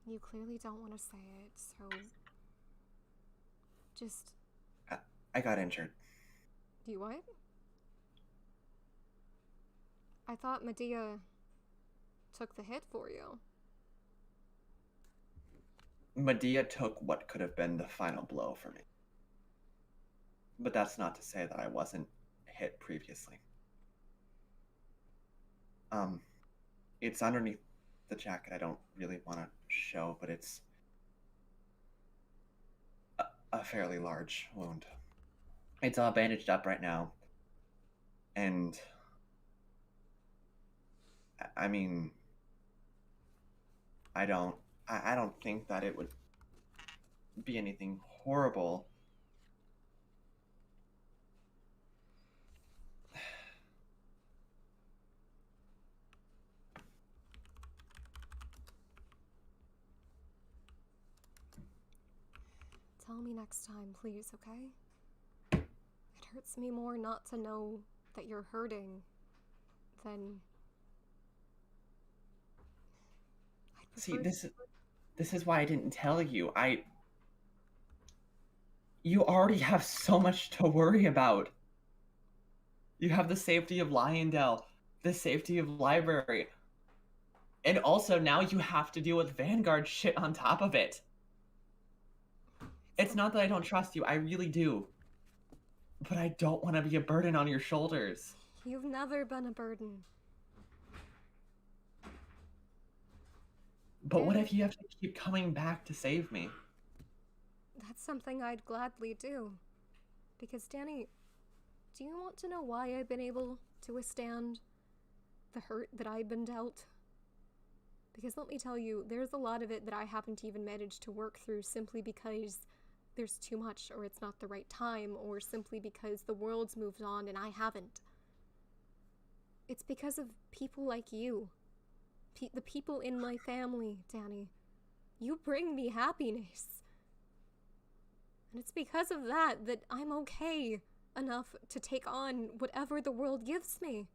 You clearly don't want to say it, so just... I got injured. You what? I thought Medea took the hit for you. Medea took what could have been the final blow for me. But that's not to say that I wasn't hit previously. It's underneath the jacket. I don't really want to show, but it's a fairly large wound. It's all bandaged up right now. And I mean, I don't think that it would be anything horrible. Tell me next time, please, okay? It hurts me more not to know that you're hurting than... See, this is why I didn't tell you. You already have so much to worry about. You have the safety of Lyondell, the safety of library. And also now you have to deal with Vanguard shit on top of it. It's not that I don't trust you, I really do. But I don't want to be a burden on your shoulders. You've never been a burden. But what if you have to keep coming back to save me? That's something I'd gladly do. Because, Danny, do you want to know why I've been able to withstand the hurt that I've been dealt? Because let me tell you, there's a lot of it that I haven't even managed to work through simply because there's too much, or it's not the right time, or simply because the world's moved on and I haven't. It's because of people like you. The people in my family, Danny. You bring me happiness. And it's because of that that I'm okay enough to take on whatever the world gives me.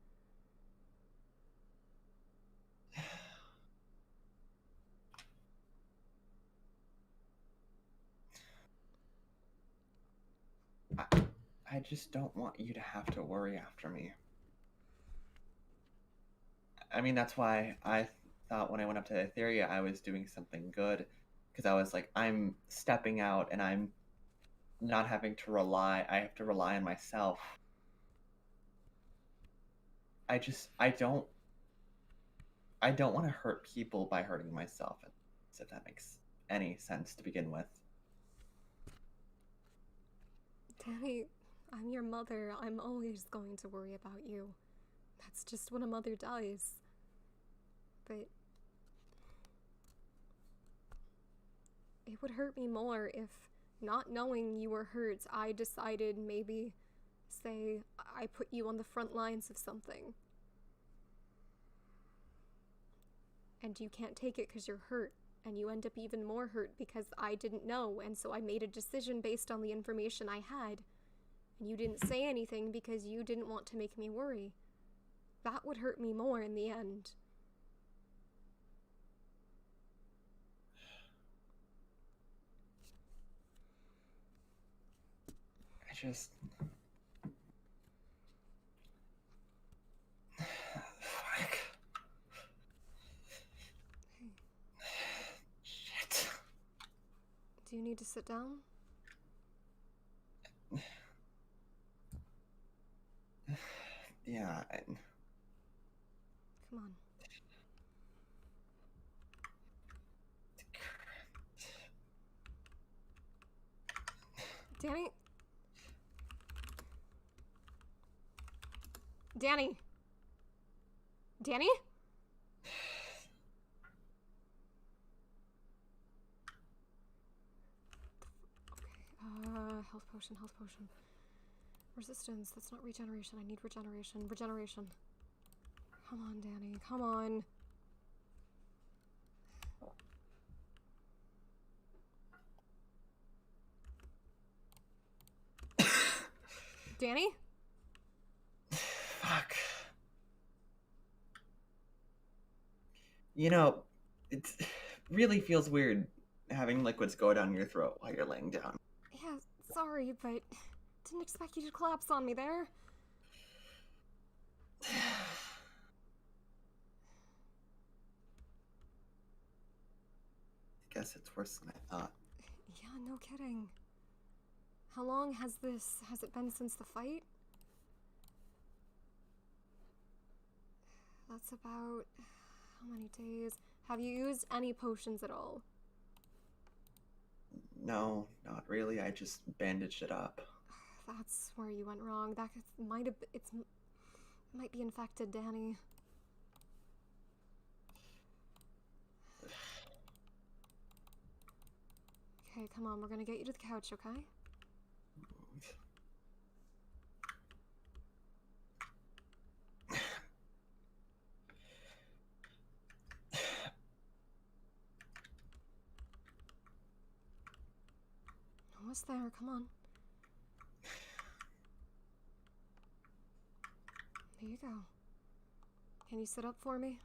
I just don't want you to have to worry after me. I mean, that's why I thought when I went up to Etheria, I was doing something good. Because I was like, I'm stepping out and I'm not having to rely. I have to rely on myself. I don't want to hurt people by hurting myself, if that makes any sense to begin with. Danny, I'm your mother. I'm always going to worry about you. That's just what a mother does. But it would hurt me more if, not knowing you were hurt, I decided maybe, say, I put you on the front lines of something. And you can't take it because you're hurt, and you end up even more hurt because I didn't know, and so I made a decision based on the information I had. And you didn't say anything because you didn't want to make me worry. That would hurt me more in the end. Fuck. Shit. Do you need to sit down? Yeah. Come on. Danny? Danny? Danny? Okay, health potion, health potion. Resistance, that's not regeneration. I need regeneration. Regeneration. Come on, Danny, come on. Danny? Fuck. You know, really feels weird having liquids go down your throat while you're laying down. Yeah, sorry, but didn't expect you to collapse on me there. I guess it's worse than I thought. Yeah, no kidding. How long has it been since the fight? That's about, how many days? Have you used any potions at all? No, not really. I just bandaged it up. That's where you went wrong. That might have, might be infected, Danny. Okay, come on, we're gonna get you to the couch, okay? Almost there, come on. There you go. Can you sit up for me?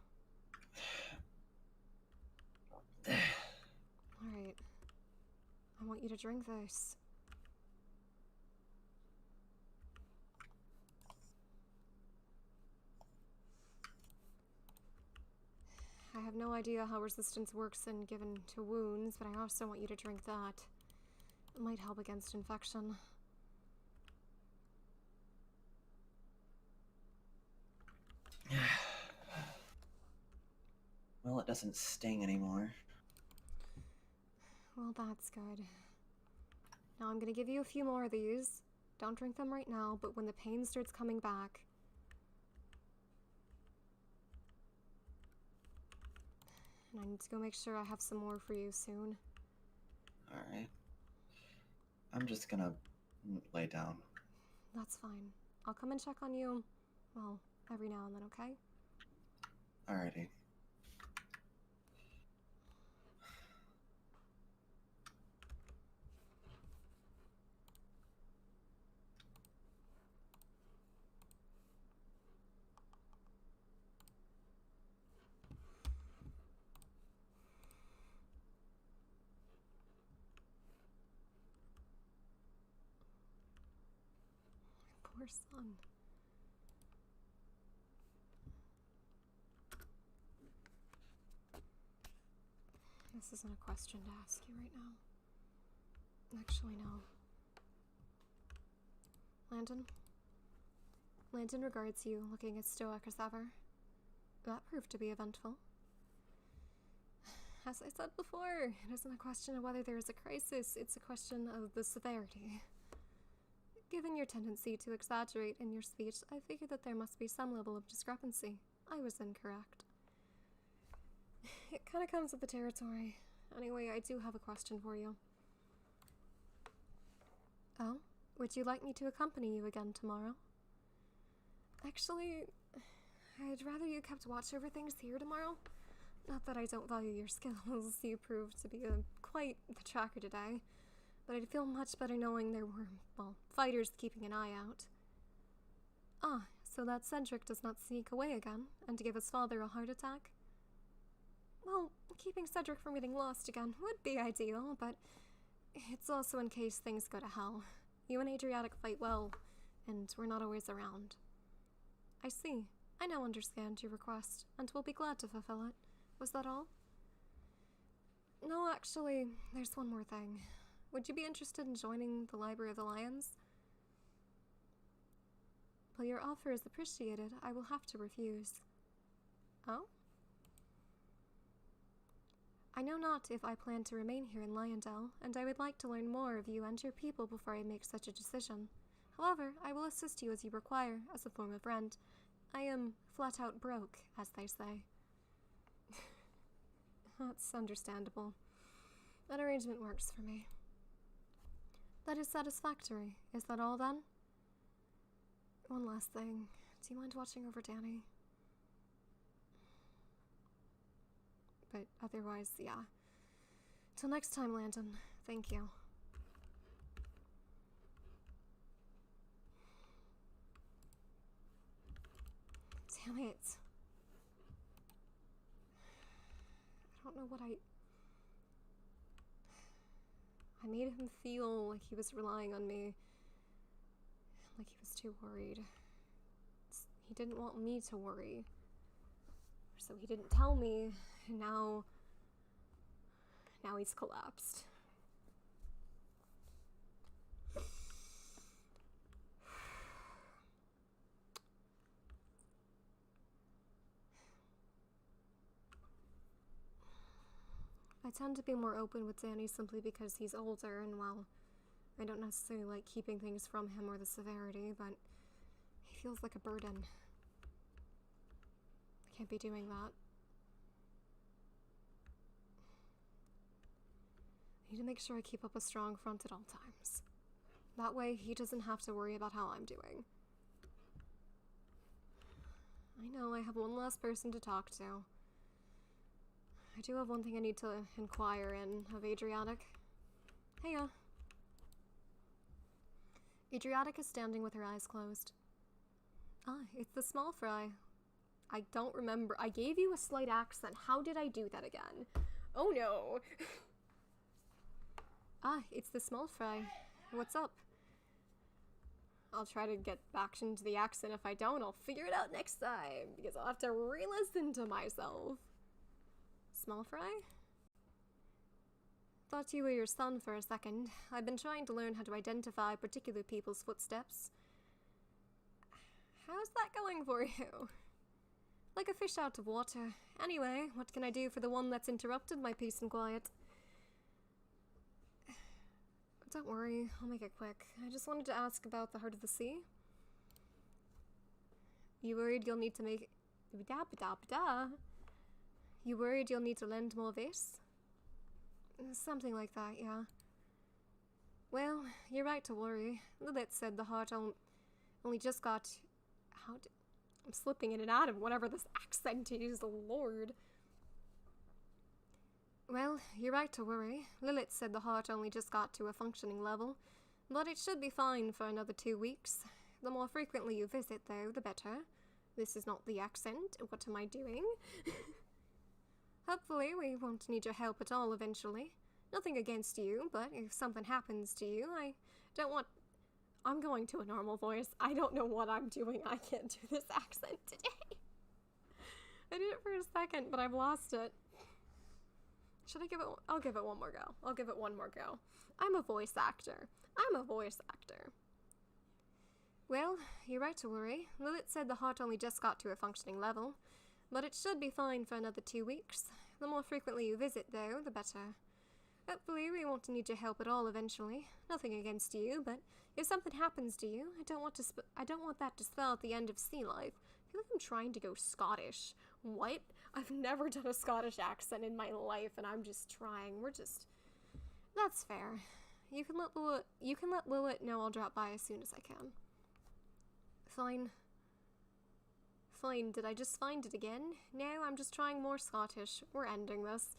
Alright. I want you to drink this. I have no idea how resistance works in given to wounds, but I also want you to drink that. It might help against infection. Well, it doesn't sting anymore. Well, that's good. Now I'm gonna give you a few more of these. Don't drink them right now, but when the pain starts coming back... And I need to go make sure I have some more for you soon. Alright. I'm just gonna lay down. That's fine. I'll come and check on you, well, every now and then, okay? Alrighty. Poor son. This isn't a question to ask you right now. Actually, no. Landon? Landon regards you, looking as stoic as ever. That proved to be eventful. As I said before, it isn't a question of whether there is a crisis, it's a question of the severity. Given your tendency to exaggerate in your speech, I figured that there must be some level of discrepancy. I was incorrect. It kind of comes with the territory. Anyway, I do have a question for you. Oh? Would you like me to accompany you again tomorrow? Actually, I'd rather you kept watch over things here tomorrow. Not that I don't value your skills, you proved to be quite the tracker today. But I'd feel much better knowing there were, well, fighters keeping an eye out. Ah, so that Cedric does not sneak away again, and give his father a heart attack? Well, keeping Cedric from getting lost again would be ideal, but it's also in case things go to hell. You and Adriatic fight well, and we're not always around. I see. I now understand your request, and will be glad to fulfill it. Was that all? No, actually, there's one more thing. Would you be interested in joining the Library of the Lions? While your offer is appreciated, I will have to refuse. Oh? I know not if I plan to remain here in Lyondell, and I would like to learn more of you and your people before I make such a decision. However, I will assist you as you require, as a form of rent. I am flat out broke, as they say. That's understandable. That arrangement works for me. That is satisfactory. Is that all then? One last thing. Do you mind watching over Danny? But otherwise, yeah. Till next time, Landon. Thank you. Damn it. I don't know what I made him feel like he was relying on me. Like he was too worried. He didn't want me to worry. So he didn't tell me, and now he's collapsed. I tend to be more open with Danny simply because he's older, and while I don't necessarily like keeping things from him or the severity, but he feels like a burden. I can't be doing that. I need to make sure I keep up a strong front at all times. That way, he doesn't have to worry about how I'm doing. I know I have one last person to talk to. I do have one thing I need to inquire in of Adriatic. Heya. Adriatic is standing with her eyes closed. Ah, it's the small fry. I don't remember. I gave you a slight accent. How did I do that again? Oh no. Ah, it's the small fry. What's up? I'll try to get back into the accent. If I don't, I'll figure it out next time, because I'll have to re-listen to myself. Small fry? Thought you were your son for a second. I've been trying to learn how to identify particular people's footsteps. How's that going for you? Like a fish out of water. Anyway, what can I do for the one that's interrupted my peace and quiet? Don't worry, I'll make it quick. I just wanted to ask about the Heart of the Sea. You worried you'll need to make... You worried you'll need to lend more vase? Something like that, yeah. Well, you're right to worry. Lilith said the heart only just got... I'm slipping in and out of whatever this accent is, Lord. Well, you're right to worry. Lilith said the heart only just got to a functioning level, but it should be fine for another 2 weeks. The more frequently you visit, though, the better. This is not the accent. What am I doing? Hopefully we won't need your help at all eventually. Nothing against you, but if something happens to you, I don't want... I'm going to a normal voice. I don't know what I'm doing. I can't do this accent today. I did it for a second, but I've lost it. Should I give it... I'll give it one more go. I'll give it one more go. I'm a voice actor. I'm a voice actor. Well, you're right to worry. Lilith said the heart only just got to a functioning level, but it should be fine for another 2 weeks. The more frequently you visit, though, the better. Hopefully we won't need your help at all eventually. Nothing against you, but if something happens to you, I don't want that to spell at the end of sea life. I feel like I'm trying to go Scottish. What? I've never done a Scottish accent in my life, and I'm just trying. That's fair. You can let Lilith know I'll drop by as soon as I can. Fine. Fine, did I just find it again? No, I'm just trying more Scottish. We're ending this.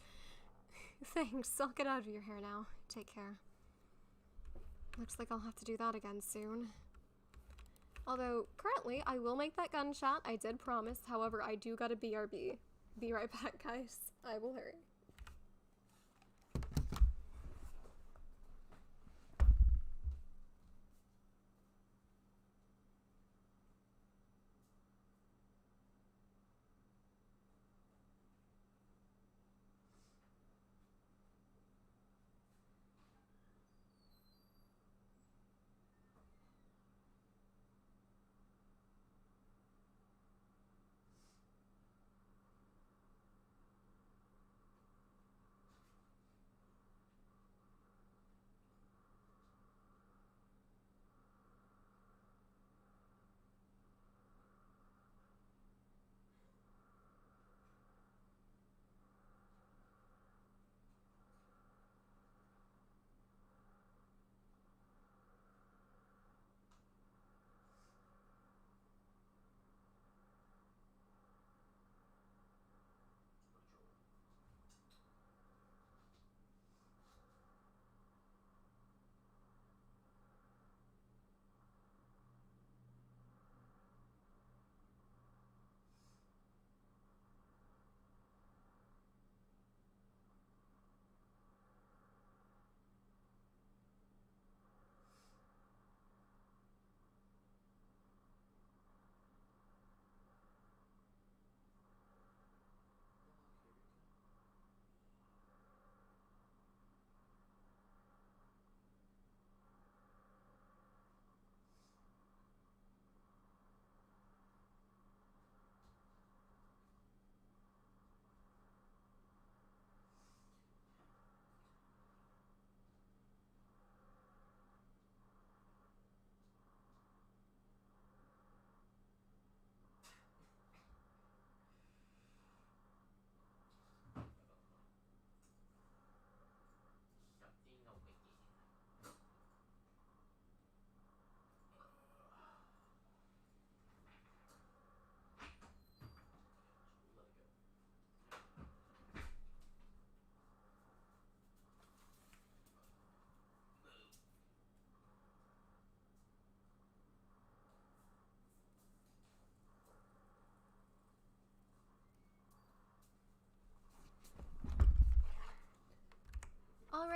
Thanks, I'll get out of your hair now. Take care. Looks like I'll have to do that again soon. Although, currently, I will make that gunshot, I did promise. However, I do gotta BRB. Be right back, guys. I will hurry.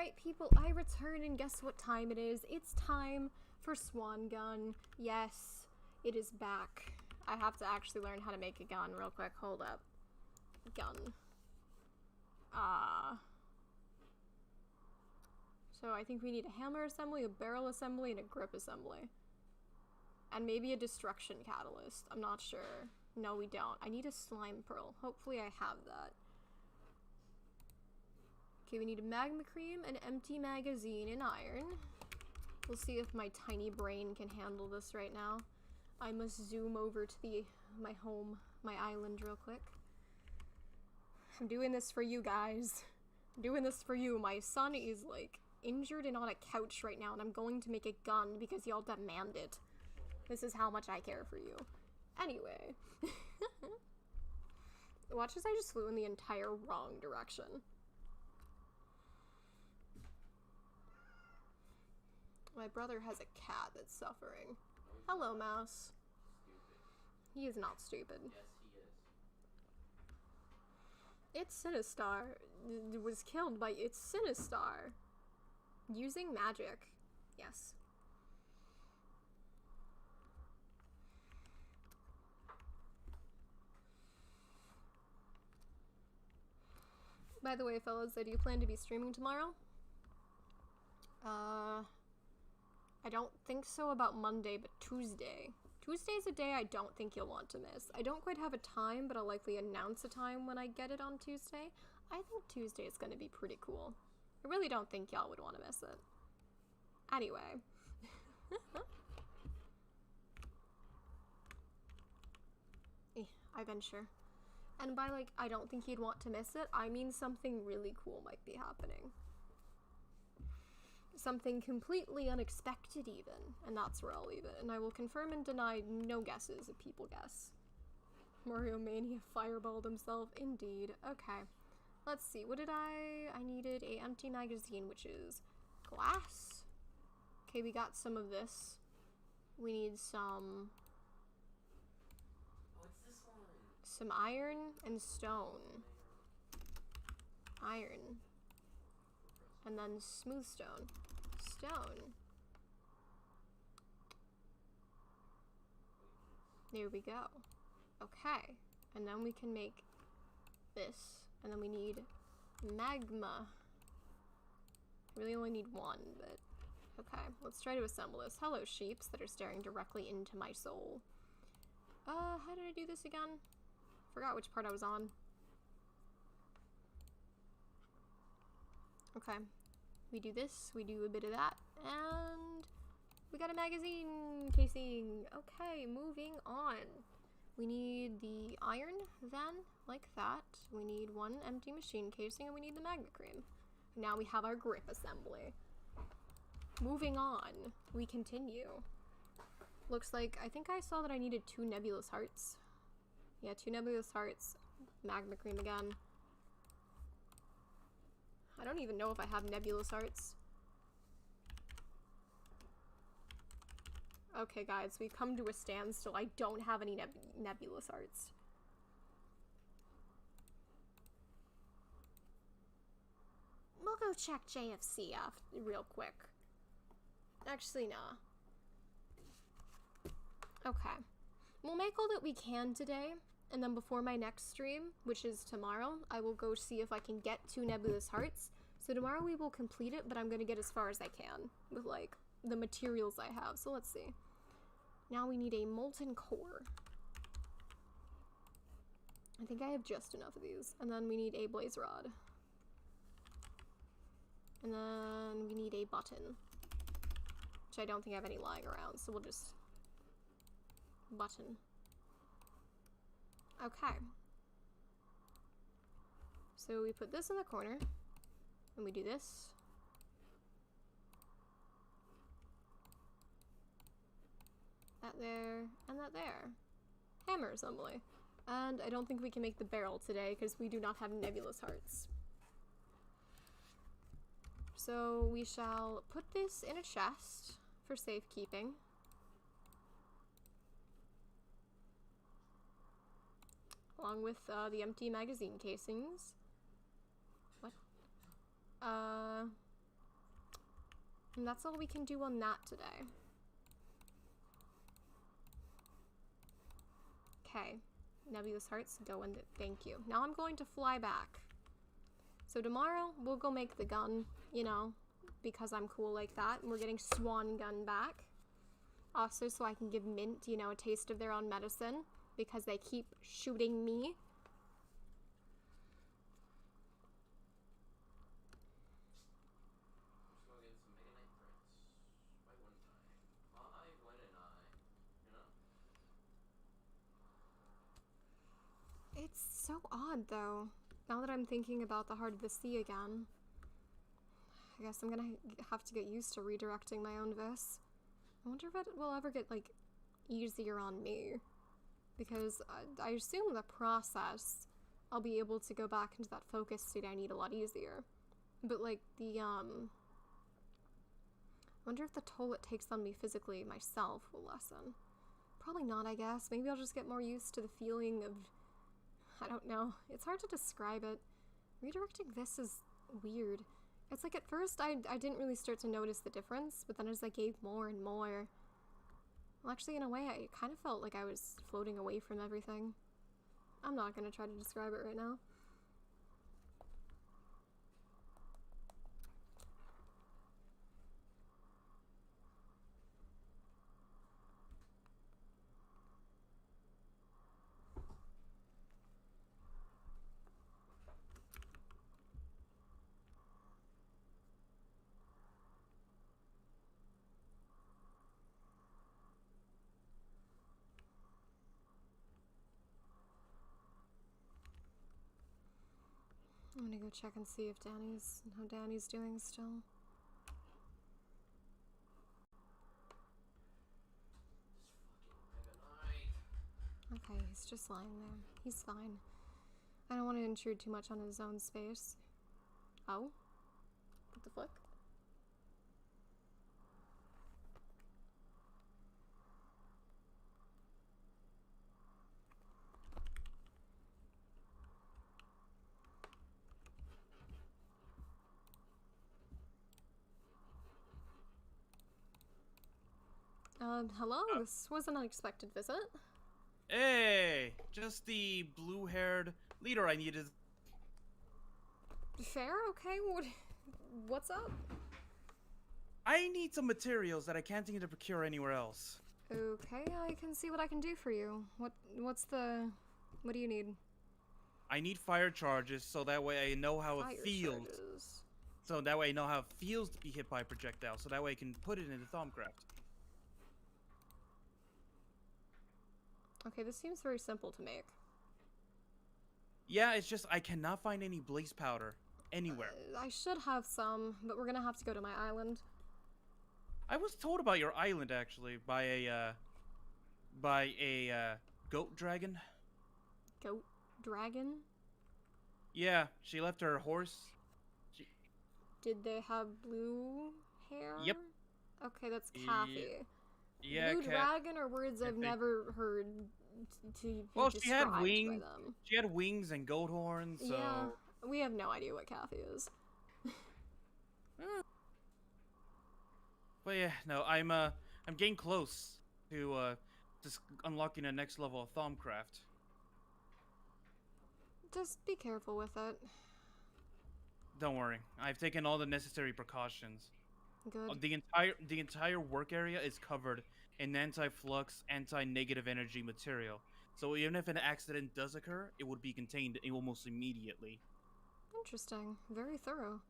Alright, people, I return, and guess what time it is? It's time for Swan Gun. Yes, it is back. I have to actually learn how to make a gun real quick. Hold up. Gun. So I think we need a hammer assembly, a barrel assembly, and a grip assembly. And maybe a destruction catalyst. I'm not sure. No, we don't. I need a slime pearl. Hopefully I have that. Okay, we need a magma cream, an empty magazine, and iron. We'll see if my tiny brain can handle this right now. I must zoom over to my home, my island real quick. I'm doing this for you guys. I'm doing this for you. My son is like injured and on a couch right now, and I'm going to make a gun because y'all demand it. This is how much I care for you. Anyway. Watch as I just flew in the entire wrong direction. My brother has a cat that's suffering. Hello, mouse. He is not stupid. Yes, he is. It's Sinistar. Was killed by It's Sinistar. Using magic. Yes. By the way, fellas, do you plan to be streaming tomorrow? I don't think so about Monday, but Tuesday. Tuesday's a day I don't think you'll want to miss. I don't quite have a time, but I'll likely announce a time when I get it on Tuesday. I think Tuesday is going to be pretty cool. I really don't think y'all would want to miss it. Anyway. I venture. And by, like, I don't think you'd want to miss it, I mean something really cool might be happening. Something completely unexpected even, and that's where I'll leave it. And I will confirm and deny no guesses if people guess. Mario Mania fireballed himself, indeed. Okay, let's see, what did I needed a empty magazine, which is glass. Okay, we got some of this. We need some iron and stone. Iron. And then smooth stone. Stone. There we go. Okay. And then we can make this. And then we need magma. I really only need one, but okay. Let's try to assemble this. Hello, sheeps that are staring directly into my soul. How did I do this again? Forgot which part I was on. Okay, we do this, we do a bit of that, and we got a magazine casing. Okay, moving on. We need the iron, then, like that. We need one empty machine casing, and we need the magma cream. Now we have our grip assembly. Moving on, we continue. Looks like, I think I saw that I needed 2 nebulous hearts. Yeah, 2 nebulous hearts, magma cream again. I don't even know if I have nebulous hearts. Okay, guys, we've come to a standstill. I don't have any nebulous hearts. We'll go check JFC real quick. Actually, nah. Okay. We'll make all that we can today. And then before my next stream, which is tomorrow, I will go see if I can get 2 nebulous hearts. So tomorrow we will complete it, but I'm gonna get as far as I can with, like, the materials I have. So let's see. Now we need a molten core. I think I have just enough of these. And then we need a blaze rod. And then we need a button. Which I don't think I have any lying around, so we'll just... button. Okay. So we put this in the corner, and we do this. That there, and that there. Hammer assembly. And I don't think we can make the barrel today, because we do not have nebulous hearts. So we shall put this in a chest for safekeeping. Along with the empty magazine casings. What? And that's all we can do on that today. Okay. Nebulous hearts, go in. Thank you. Now I'm going to fly back. So tomorrow, we'll go make the gun, you know, because I'm cool like that. And we're getting Swan Gun back. Also, so I can give Mint, you know, a taste of their own medicine, because they keep shooting me. Let's go get some Mega Knight threats. Why wouldn't I? Why wouldn't I? You know? It's so odd, though. Now that I'm thinking about the Heart of the Sea again, I guess I'm gonna have to get used to redirecting my own vis. I wonder if it will ever get, like, easier on me. Because I assume the process, I'll be able to go back into that focus state I need a lot easier. But, like, the, I wonder if the toll it takes on me physically myself will lessen. Probably not, I guess. Maybe I'll just get more used to the feeling of... I don't know. It's hard to describe it. Redirecting this is weird. It's like at first I didn't really start to notice the difference, but then as I gave more and more... Well, actually, in a way, I kind of felt like I was floating away from everything. I'm not gonna try to describe it right now. I'm gonna go check and see if how Danny's doing still. Okay, he's just lying there. He's fine. I don't want to intrude too much on his own space. Oh? What the fuck? Hello? This was an unexpected visit. Hey, just the blue-haired leader I needed. Fair? Okay, what's up? I need some materials that I can't seem to procure anywhere else. Okay, I can see what I can do for you. What do you need? I need fire charges so that way I know how Fire it feels. charges. So that way I know how it feels to be hit by a projectile. So that way I can put it into Thaumcraft. Okay, this seems very simple to make. Yeah, it's just I cannot find any blaze powder anywhere. I should have some, but we're gonna have to go to my island. I was told about your island actually by a goat dragon. Goat dragon? Yeah, she left her horse. Did they have blue hair? Yep. Okay, that's Kathy. Yeah, Blue dragon are words I've never heard to be well, described she had by wings. them. She had wings and goat horns. So. Yeah, we have no idea what Kathy is. But yeah, no, I'm getting close to just unlocking the next level of Thaumcraft. Just be careful with it. Don't worry, I've taken all the necessary precautions. Good. The entire work area is covered in anti-flux, anti-negative energy material. So even if an accident does occur, it would be contained almost immediately. Interesting. Very thorough.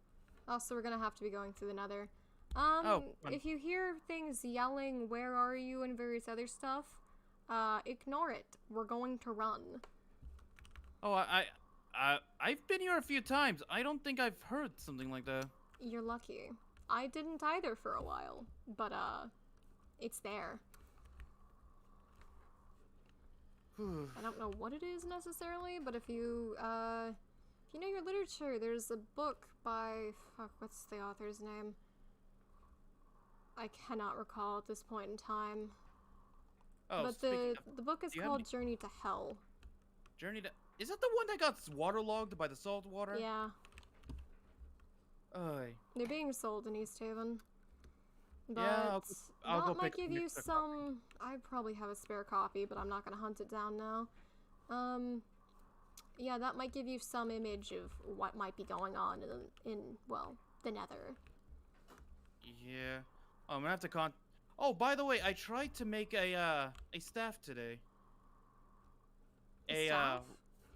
Also, we're gonna have to be going through the Nether. Fun. If you hear things yelling, "Where are you?" and various other stuff, ignore it. We're going to run. Oh, I've been here a few times. I don't think I've heard something like that. You're lucky. I didn't either for a while, but it's there. I don't know what it is necessarily, but if you know your literature, there's a book by, fuck, what's the author's name? I cannot recall at this point in time. Oh, but the book is called Journey to Hell. Is that the one that got waterlogged by the salt water? Yeah. Oy. They're being sold in East Haven. But Yeah, I'll go that might pick up give an you extra some. I probably have a spare copy, but I'm not gonna hunt it down now. Yeah, that might give you some image of what might be going on in well, the Nether. Yeah. I'm gonna have to Oh, by the way, I tried to make a staff today. Staff?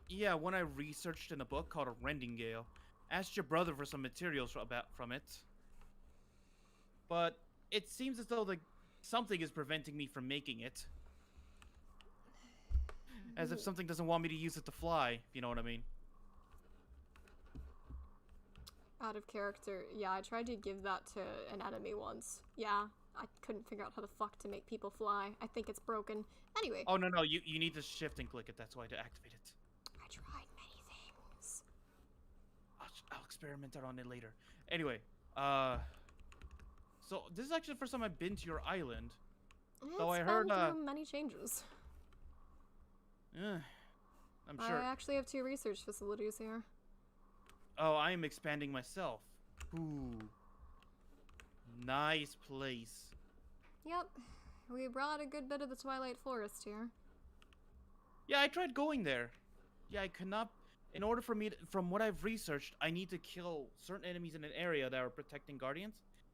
Yeah, one I researched in a book called a Rendingale. Asked your brother for some materials from it. But it seems as though something is preventing me from making it. As if something doesn't want me to use it to fly, if you know what I mean. Out of character. Yeah, I tried to give that to an enemy once. Yeah, I couldn't figure out how the fuck to make people fly. I think it's broken. Anyway. Oh, no, you need to shift and click it. That's why to activate it. I tried many things. I'll experiment on it later. Anyway, so this is actually the first time I've been to your island. Though I heard, been through many changes. I'm sure. I actually have 2 research facilities here. Oh, I am expanding myself. Ooh. Nice place. Yep. We brought a good bit of the Twilight Forest here. Yeah, I tried going there. Yeah, I could not. In order for me from what I've researched, I need to kill certain enemies in an area that are protecting guardians.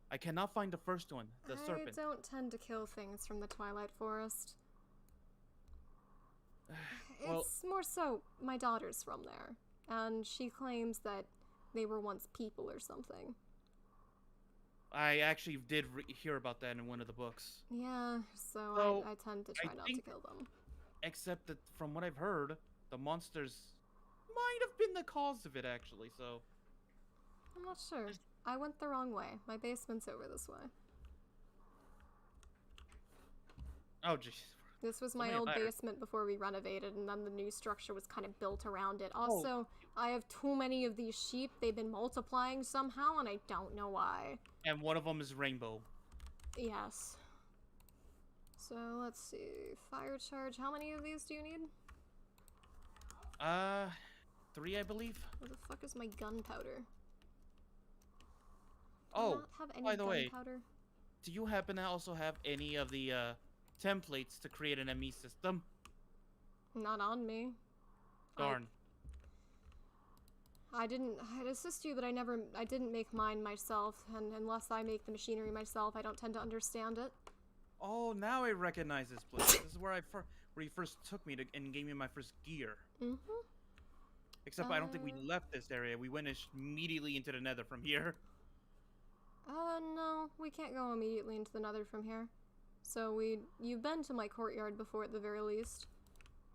I cannot find the first one, the serpent. I don't tend to kill things from the Twilight Forest. Well, It's more so my daughter's from there, and she claims that they were once people or something. I actually did hear about that in one of the books. Yeah, so I tend to try not to think- kill them. Except that from what I've heard, the monsters might have been the cause of it, actually, so... I'm not sure. I went the wrong way. My basement's over this way. Oh, jeez. This was So my many old layers. basement before we renovated, and then the new structure was kind of built around it. Also, I have too many of these sheep. They've been multiplying somehow, and I don't know why. And one of them is Rainbow. Yes. So, let's see. Fire charge. How many of these do you need? 3, I believe. Where the fuck is my gunpowder? Do I Oh, not have any by the way, gunpowder? do you happen to also have any of the, templates to create an ME system? Not on me. Darn. I'd assist you, but I didn't make mine myself, and unless I make the machinery myself, I don't tend to understand it. Oh, now I recognize this place. This is where where you first took me and gave me my first gear. Mm-hmm. Except I don't think we left this area. We went immediately into the Nether from here. No, we can't go immediately into the Nether from here. So you've been to my courtyard before at the very least.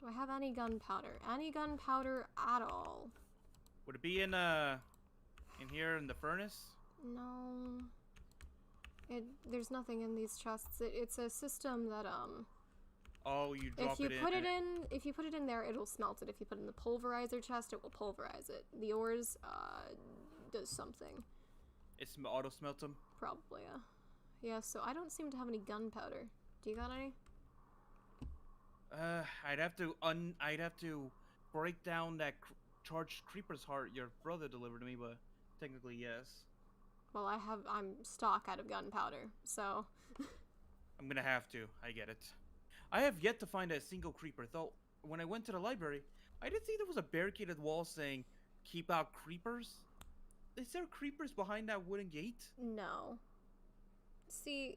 Do I have any gunpowder? Any gunpowder at all? Would it be in here in the furnace? No. There's nothing in these chests. It's a system that, Oh, you drop if you it in. if you put it in there, it'll smelt it. If you put it in the pulverizer chest, it will pulverize it. The ores, does something. It's auto smelt them. Probably, yeah. Yeah, so I don't seem to have any gunpowder. Do you got any? I'd have to break down that charged creeper's heart your brother delivered to me, but technically yes. Well, I'm stock out of gunpowder, so. I'm gonna have to. I get it. I have yet to find a single creeper, though. When I went to the library, I did see there was a barricaded wall saying, "Keep out creepers." Is there creepers behind that wooden gate? No. See,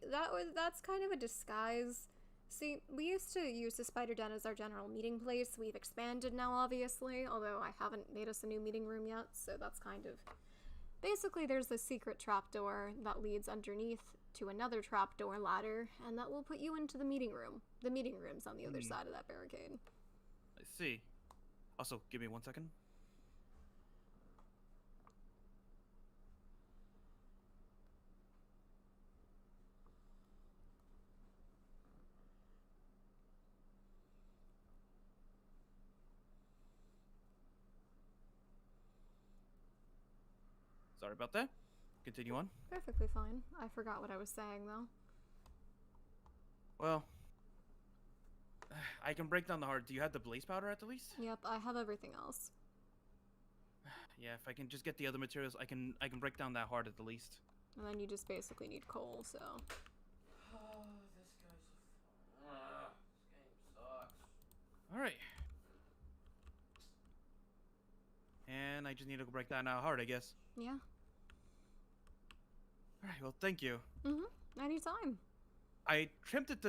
that's kind of a disguise. See, we used to use the spider den as our general meeting place. We've expanded now, obviously, although I haven't made us a new meeting room yet, so that's kind of... Basically, there's a secret trapdoor that leads underneath to another trapdoor ladder, and that will put you into the meeting room. The meeting room's on the other side of that barricade. I see. Also, give me 1 second. Sorry about that. Continue on. Perfectly fine. I forgot what I was saying, though. Well, I can break down the heart. Do you have the blaze powder at the least? Yep, I have everything else. Yeah, if I can just get the other materials, I can break down that heart at the least. And then you just basically need coal, so... I just need to go break that out hard, I guess. Yeah. Alright, well, thank you. Anytime. I attempted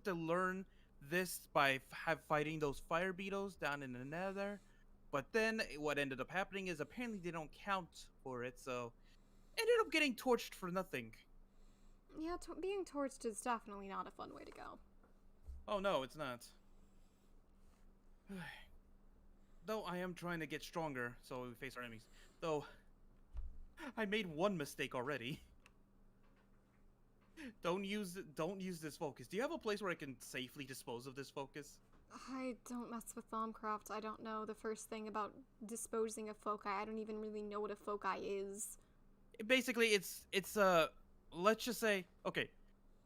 to learn this by fighting those fire beetles down in the nether, but then what ended up happening is apparently they don't count for it, so ended up getting torched for nothing. Yeah, being torched is definitely not a fun way to go. Oh no, it's not. Though I am trying to get stronger, so we face our enemies. Though I made one mistake already. Don't use this focus. Do you have a place where I can safely dispose of this focus? I don't mess with Thaumcraft. I don't know the first thing about disposing of foci. I don't even really know what a foci is. Basically, it's let's just say, okay,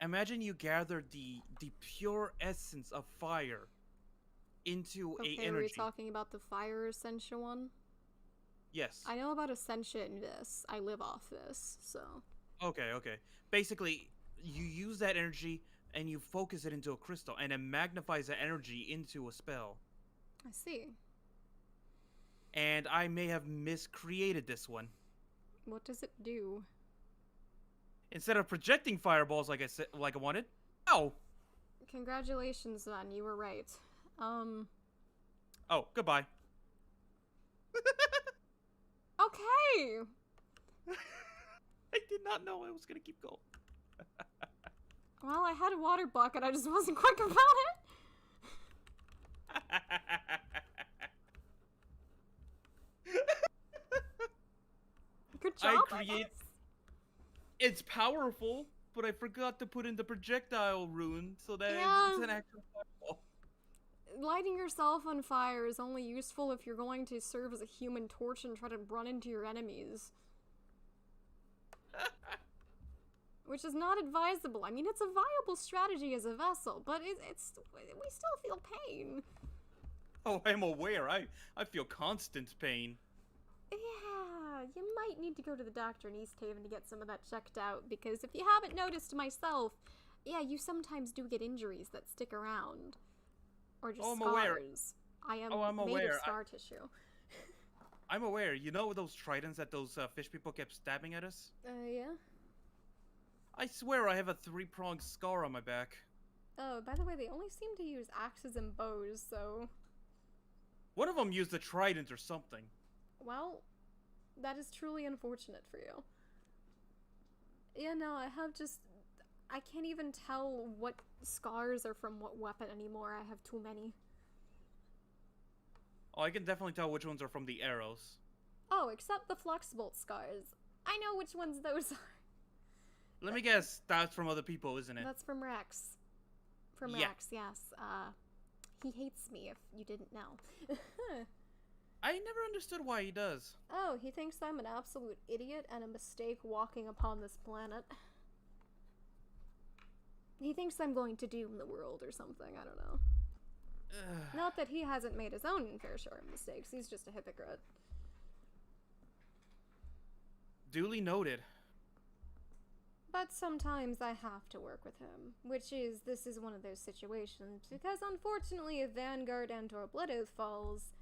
imagine you gather the pure essence of fire into Okay, a energy. were you talking about the fire Essentia one? Yes. I know about Essentia in this. I live off this, so. Okay. Basically, you use that energy and you focus it into a crystal, and it magnifies that energy into a spell. I see. And I may have miscreated this one. What does it do? Instead of projecting fireballs like I wanted, oh. Congratulations, then. You were right. Oh, goodbye. Okay! I did not know I was gonna keep going. Well, I had a water bucket. I just wasn't quick about it. Good job, I guess. It's powerful, but I forgot to put in the projectile rune so that Yeah. it's an actual fireball. Lighting yourself on fire is only useful if you're going to serve as a human torch and try to run into your enemies. Which is not advisable. I mean, it's a viable strategy as a vessel, but we still feel pain. Oh, I'm aware. I feel constant pain. Yeah, you might need to go to the doctor in East Haven to get some of that checked out, because if you haven't noticed myself, yeah, you sometimes do get injuries that stick around. Or just I'm scars. aware. I'm made aware. of scar tissue. I'm aware. You know those tridents that those fish people kept stabbing at us? Yeah? I swear I have a 3-pronged scar on my back. Oh, by the way, they only seem to use axes and bows, so... One of them used a trident or something. Well, that is truly unfortunate for you. Yeah, no, I can't even tell what scars are from what weapon anymore. I have too many. Oh, I can definitely tell which ones are from the arrows. Oh, except the Fluxbolt scars. I know which ones those are. Let me guess, that's from other people, isn't it? That's from Rex. From Yeah. Rex, yes. He hates me, if you didn't know. I never understood why he does. Oh, he thinks I'm an absolute idiot and a mistake walking upon this planet. He thinks I'm going to doom the world or something, I don't know. Not that he hasn't made his own fair share of mistakes, he's just a hypocrite. Duly noted. But sometimes I have to work with him, this is one of those situations, because unfortunately if Vanguard and or Blood Oath falls,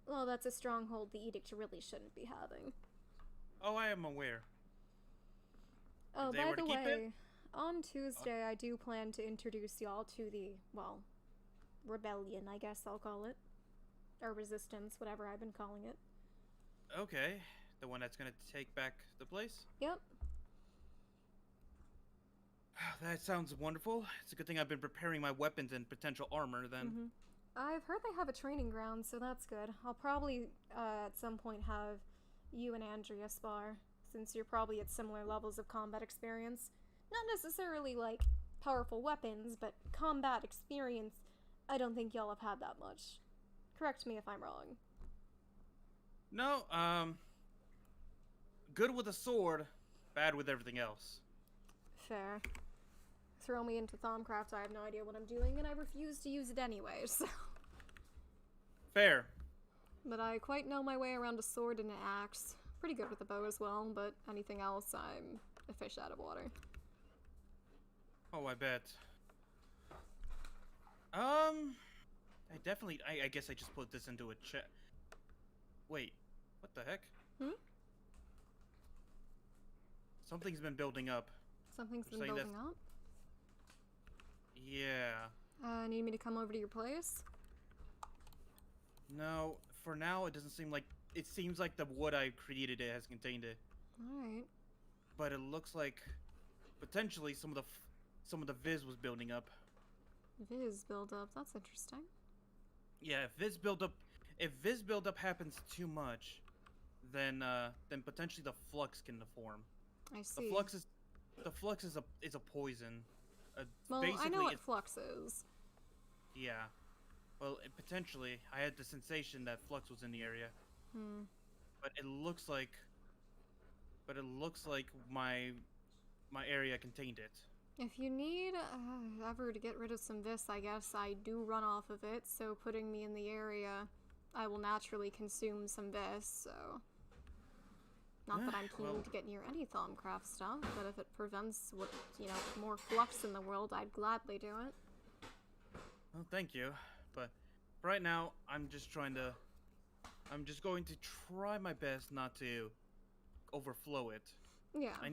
well, that's a stronghold the Edict really shouldn't be having. Oh, I am aware. Oh, If they by were to the keep way, on Tuesday I do plan to introduce y'all to the, well, rebellion, I guess I'll call it. Or resistance, whatever I've been calling it. Okay, the one that's gonna take back the place? Yep. That sounds wonderful. It's a good thing I've been preparing my weapons and potential armor then. I've heard they have a training ground, so that's good. I'll probably, at some point have you and Andrea spar, since you're probably at similar levels of combat experience. Not necessarily, like, powerful weapons, but combat experience, I don't think y'all have had that much. Correct me if I'm wrong. No, good with a sword, bad with everything else. Fair. Throw me into Thaumcraft, I have no idea what I'm doing, and I refuse to use it anyway, so... Fair. But I quite know my way around a sword and an axe. Pretty good with a bow as well, but anything else, I'm a fish out of water. Oh, I bet. I guess I just put this into a chat. Wait, What the heck? Hmm? Something's been building up. Something's been saying building up? Yeah. Need me to come over to your place? No, for now it doesn't seem like... It seems like the wood I created it has contained it. Alright. But it looks like potentially some of the Viz was building up. Viz buildup, that's interesting. Yeah, if Viz buildup happens too much, then potentially the flux can form. I see. The flux is a poison. Well, I know what flux is. Yeah. Well, potentially, I had the sensation that flux was in the area. But it looks like my area contained it. If you need ever to get rid of some vis, I guess I do run off of it, so putting me in the area, I will naturally consume some vis, so... Not that I'm keen to get near any Thaumcraft stuff, but if it prevents what, more flux in the world, I'd gladly do it. Well, thank you, but right now, I'm just going to try my best not to overflow it. Yeah. I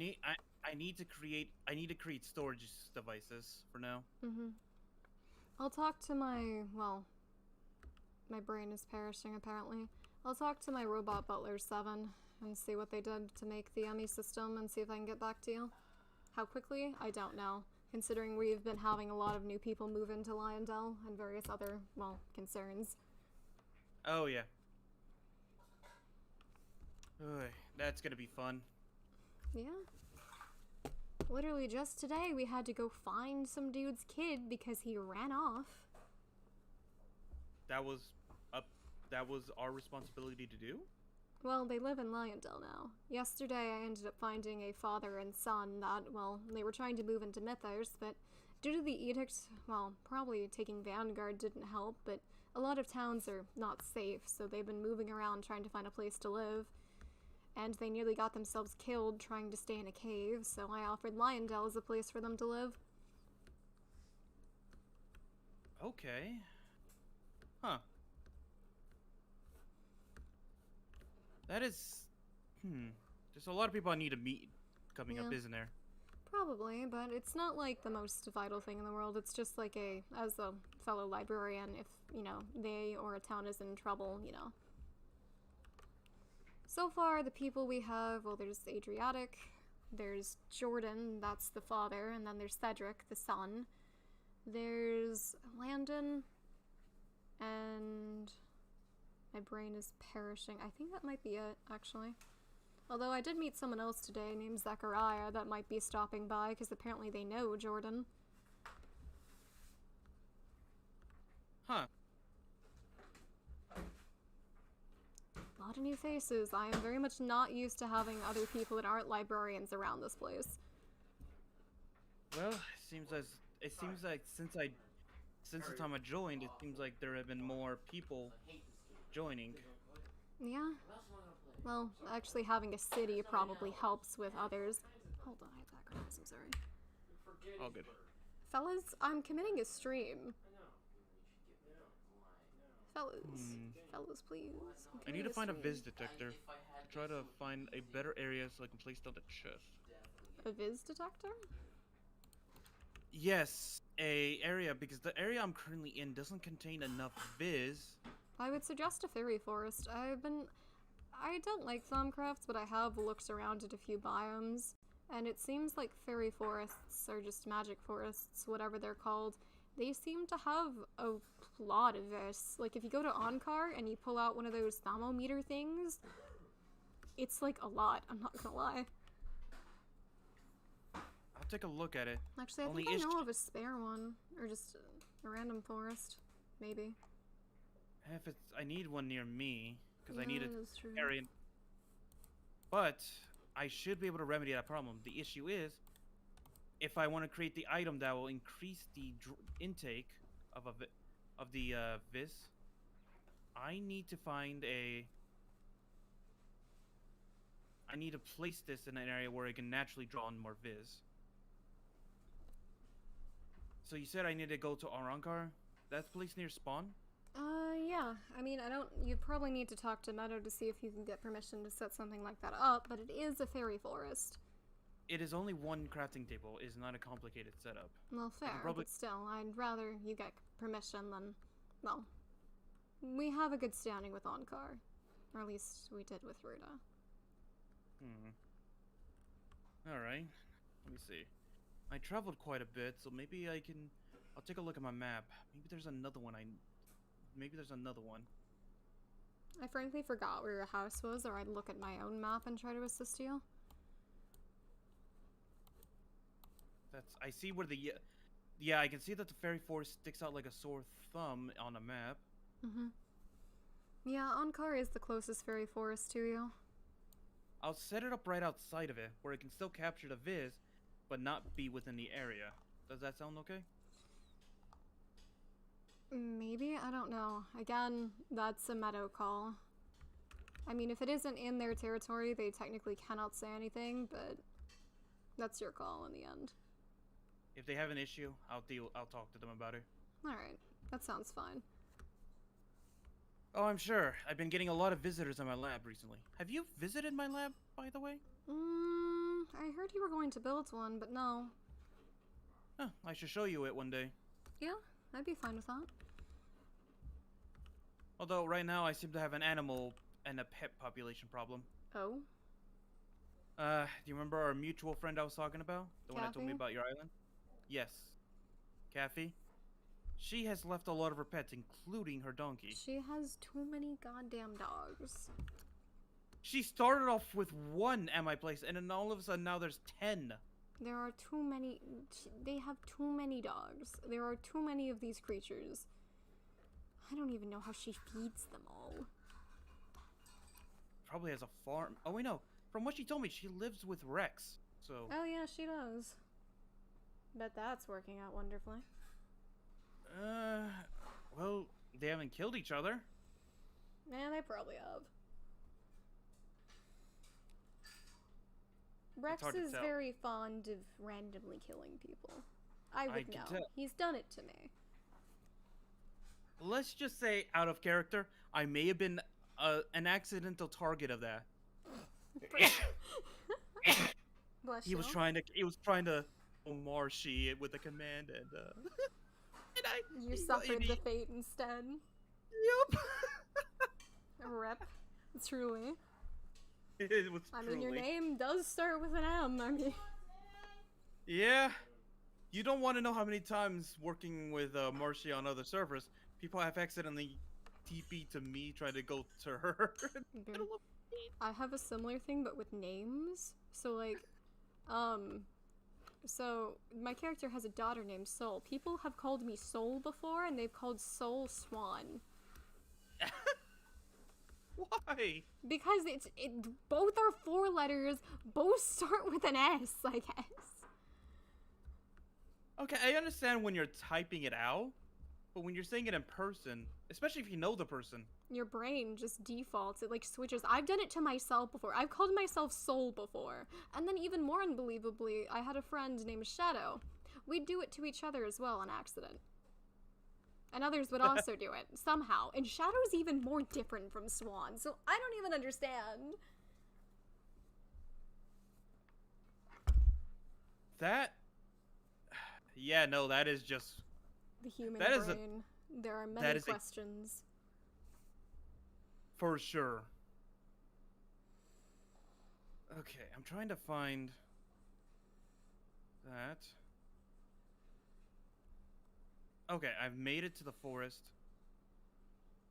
need to create storage devices for now. I'll talk to my brain is perishing apparently. I'll talk to my robot butler 7 and see what they did to make the Emmy system and see if I can get back to you. How quickly? I don't know, considering we've been having a lot of new people move into Lyondell and various other, concerns. Oh yeah. Oy, that's gonna be fun. Yeah. Literally just today we had to go find some dude's kid because he ran off. That was our responsibility to do? Well, they live in Lyondell now. Yesterday I ended up finding a father and son that, they were trying to move into Mythos, but due to the edict, probably taking Vanguard didn't help, but a lot of towns are not safe, so they've been moving around trying to find a place to live. And they nearly got themselves killed trying to stay in a cave, so I offered Lyondell as a place for them to live. Okay. Huh. That is... There's a lot of people I need to meet coming up, isn't there? Probably, but it's not like the most vital thing in the world. It's just like as a fellow librarian, if, they or a town is in trouble, So far, the people we have, there's Adriatic, there's Jordan, that's the father, and then there's Cedric, the son. There's Landon, and my brain is perishing. I think that might be it, actually. Although I did meet someone else today named Zachariah that might be stopping by, because apparently they know Jordan. Huh. A lot of new faces. I am very much not used to having other people that aren't librarians around this place. Well, it seems like since the time I joined, it seems like there have been more people joining. Yeah. Well, actually having a city probably helps with others. Hold on, I have background noise, I'm sorry. All good. Fellas, I'm committing a stream. Fellas, please. I need to find a Viz detector. Try to find a better area so I can place down the chest. A Viz detector? Yes, a area, because the area I'm currently in doesn't contain enough Viz. I would suggest a fairy forest. I don't like Thaumcrafts, but I have looked around at a few biomes, and it seems like fairy forests, or just magic forests, whatever they're called, they seem to have a lot of this. Like, if you go to Onkar and you pull out one of those thermometer things, it's like a lot, I'm not gonna lie. I'll take a look at it. Actually, I think I know of a spare one, or just a random forest, maybe. I need one near me, because I need that a is true. area. But I should be able to remedy that problem. The issue is, if I want to create the item that will increase the intake of the Viz, I need to place this in an area where I can naturally draw on more Viz. So you said I need to go to Arankar? That's place near spawn? Yeah. I mean, you probably need to talk to Meadow to see if you can get permission to set something like that up, but it is a fairy forest. It is only one crafting table. It's not a complicated setup. Well, fair, probably- but still, I'd rather you get permission than, well, we have a good standing with Onkar. Or at least we did with Ruda. Alright. Let me see. I traveled quite a bit, so maybe I'll take a look at my map. Maybe there's another one I frankly forgot where your house was, or I'd look at my own map and try to assist you. I see where yeah, I can see that the fairy forest sticks out like a sore thumb on a map. Yeah, Onkar is the closest fairy forest to you. I'll set it up right outside of it, where it can still capture the viz, but not be within the area. Does that sound okay? Maybe? I don't know. Again, that's a Meadow call. I mean, if it isn't in their territory, they technically cannot say anything, but that's your call in the end. If they have an issue, I'll talk to them about it. Alright, that sounds fine. Oh, I'm sure. I've been getting a lot of visitors in my lab recently. Have you visited my lab, by the way? I heard you were going to build one, but no. Huh, I should show you it one day. Yeah, I'd be fine with that. Although, right now, I seem to have an animal and a pet population problem. Oh? Do you remember our mutual friend I was talking about? The one that told me Kathy? about your island? Yes. Kathy? She has left a lot of her pets, including her donkey. She has too many goddamn dogs. She started off with one at my place, and then all of a sudden now there's 10. There are too many. They have too many dogs. There are too many of these creatures. I don't even know how she feeds them all. Probably has a farm. Oh, wait, no. From what she told me, she lives with Rex. So. Oh yeah, she does. Bet that's working out wonderfully. Well, they haven't killed each other. Man, they probably have. Rex hard to is tell. very fond of randomly killing people. I would can know. tell. He's done it to me. Let's just say, out of character, I may have been an accidental target of that. Bless He you. was trying to Marshy with a command, and You suffered the fate instead. Yup. Rip. Truly. It was I mean, your truly. name does start with an M. I mean, Yeah. You don't want to know how many times working with Marshy on other servers, people have accidentally TP to me trying to go to her. dude, I have a similar thing, but with names. So, like, so my character has a daughter named Soul. People have called me Soul before, and they've called Soul Swan. Why? Because both are 4 letters, both start with an S, I guess. Okay, I understand when you're typing it out, but when you're saying it in person, especially if you know the person. Your brain just defaults, it like switches. I've done it to myself before. I've called myself Soul before. And then even more unbelievably, I had a friend named Shadow. We'd do it to each other as well on accident. And others would also do it, somehow. And Shadow's even more different from Swan, so I don't even understand. That... Yeah, no, that is just... The human That is a- brain. There are that many is a- questions. For sure. Okay, I'm trying to find... that. Okay, I've made it to the forest.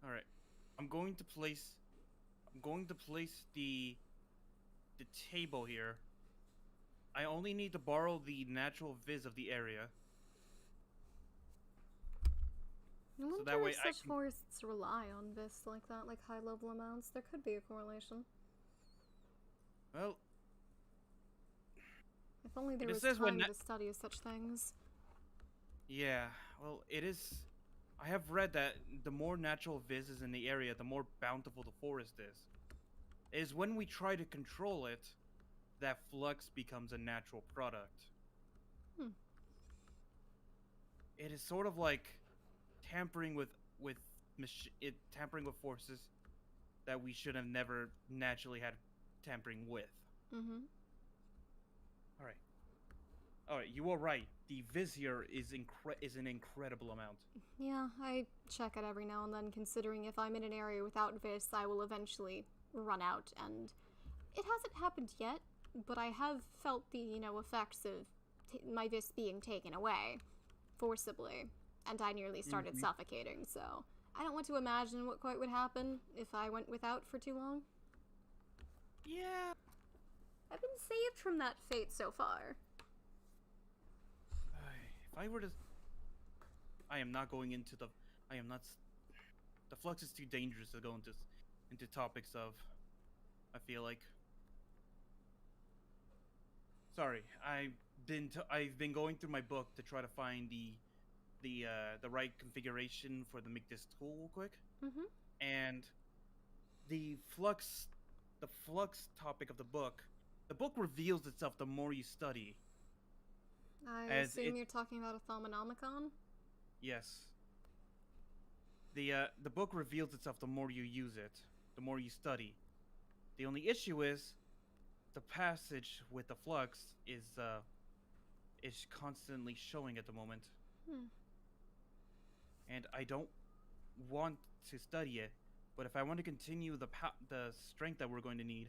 Alright. I'm going to place the table here. I only need to borrow the natural viz of the area. I wonder that way if I such can- forests rely on this like that, like high level amounts. There could be a correlation. Well, If only there It was says when time na- to study such things. yeah. Well, it is... I have read that the more natural viz is in the area, the more bountiful the forest is. It is when we try to control it that flux becomes a natural product. Hmm. It is sort of like tampering with tampering with forces that we should have never naturally had tampering with. Mm-hmm. All right, you are right. The Vizier is an incredible amount. Yeah, I check it every now and then, considering if I'm in an area without Vis, I will eventually run out, and it hasn't happened yet, but I have felt the, effects of my Vis being taken away, forcibly, and I nearly started suffocating, so I don't want to imagine what quite would happen if I went without for too long. Yeah. I've been saved from that fate so far. If I were to... I am not going into the... I am not... The flux is too dangerous to go into topics of... I feel like... Sorry, I've been going through my book to try to find the right configuration for the make this tool real quick. Mm-hmm. And the flux topic of the book reveals itself the more you study. I assume you're talking about a Thaumonomicon? Yes. The book reveals itself the more you use it, the more you study. The only issue is the passage with the flux is constantly showing at the moment. And I don't want to study it, but if I want to continue the strength that we're going to need,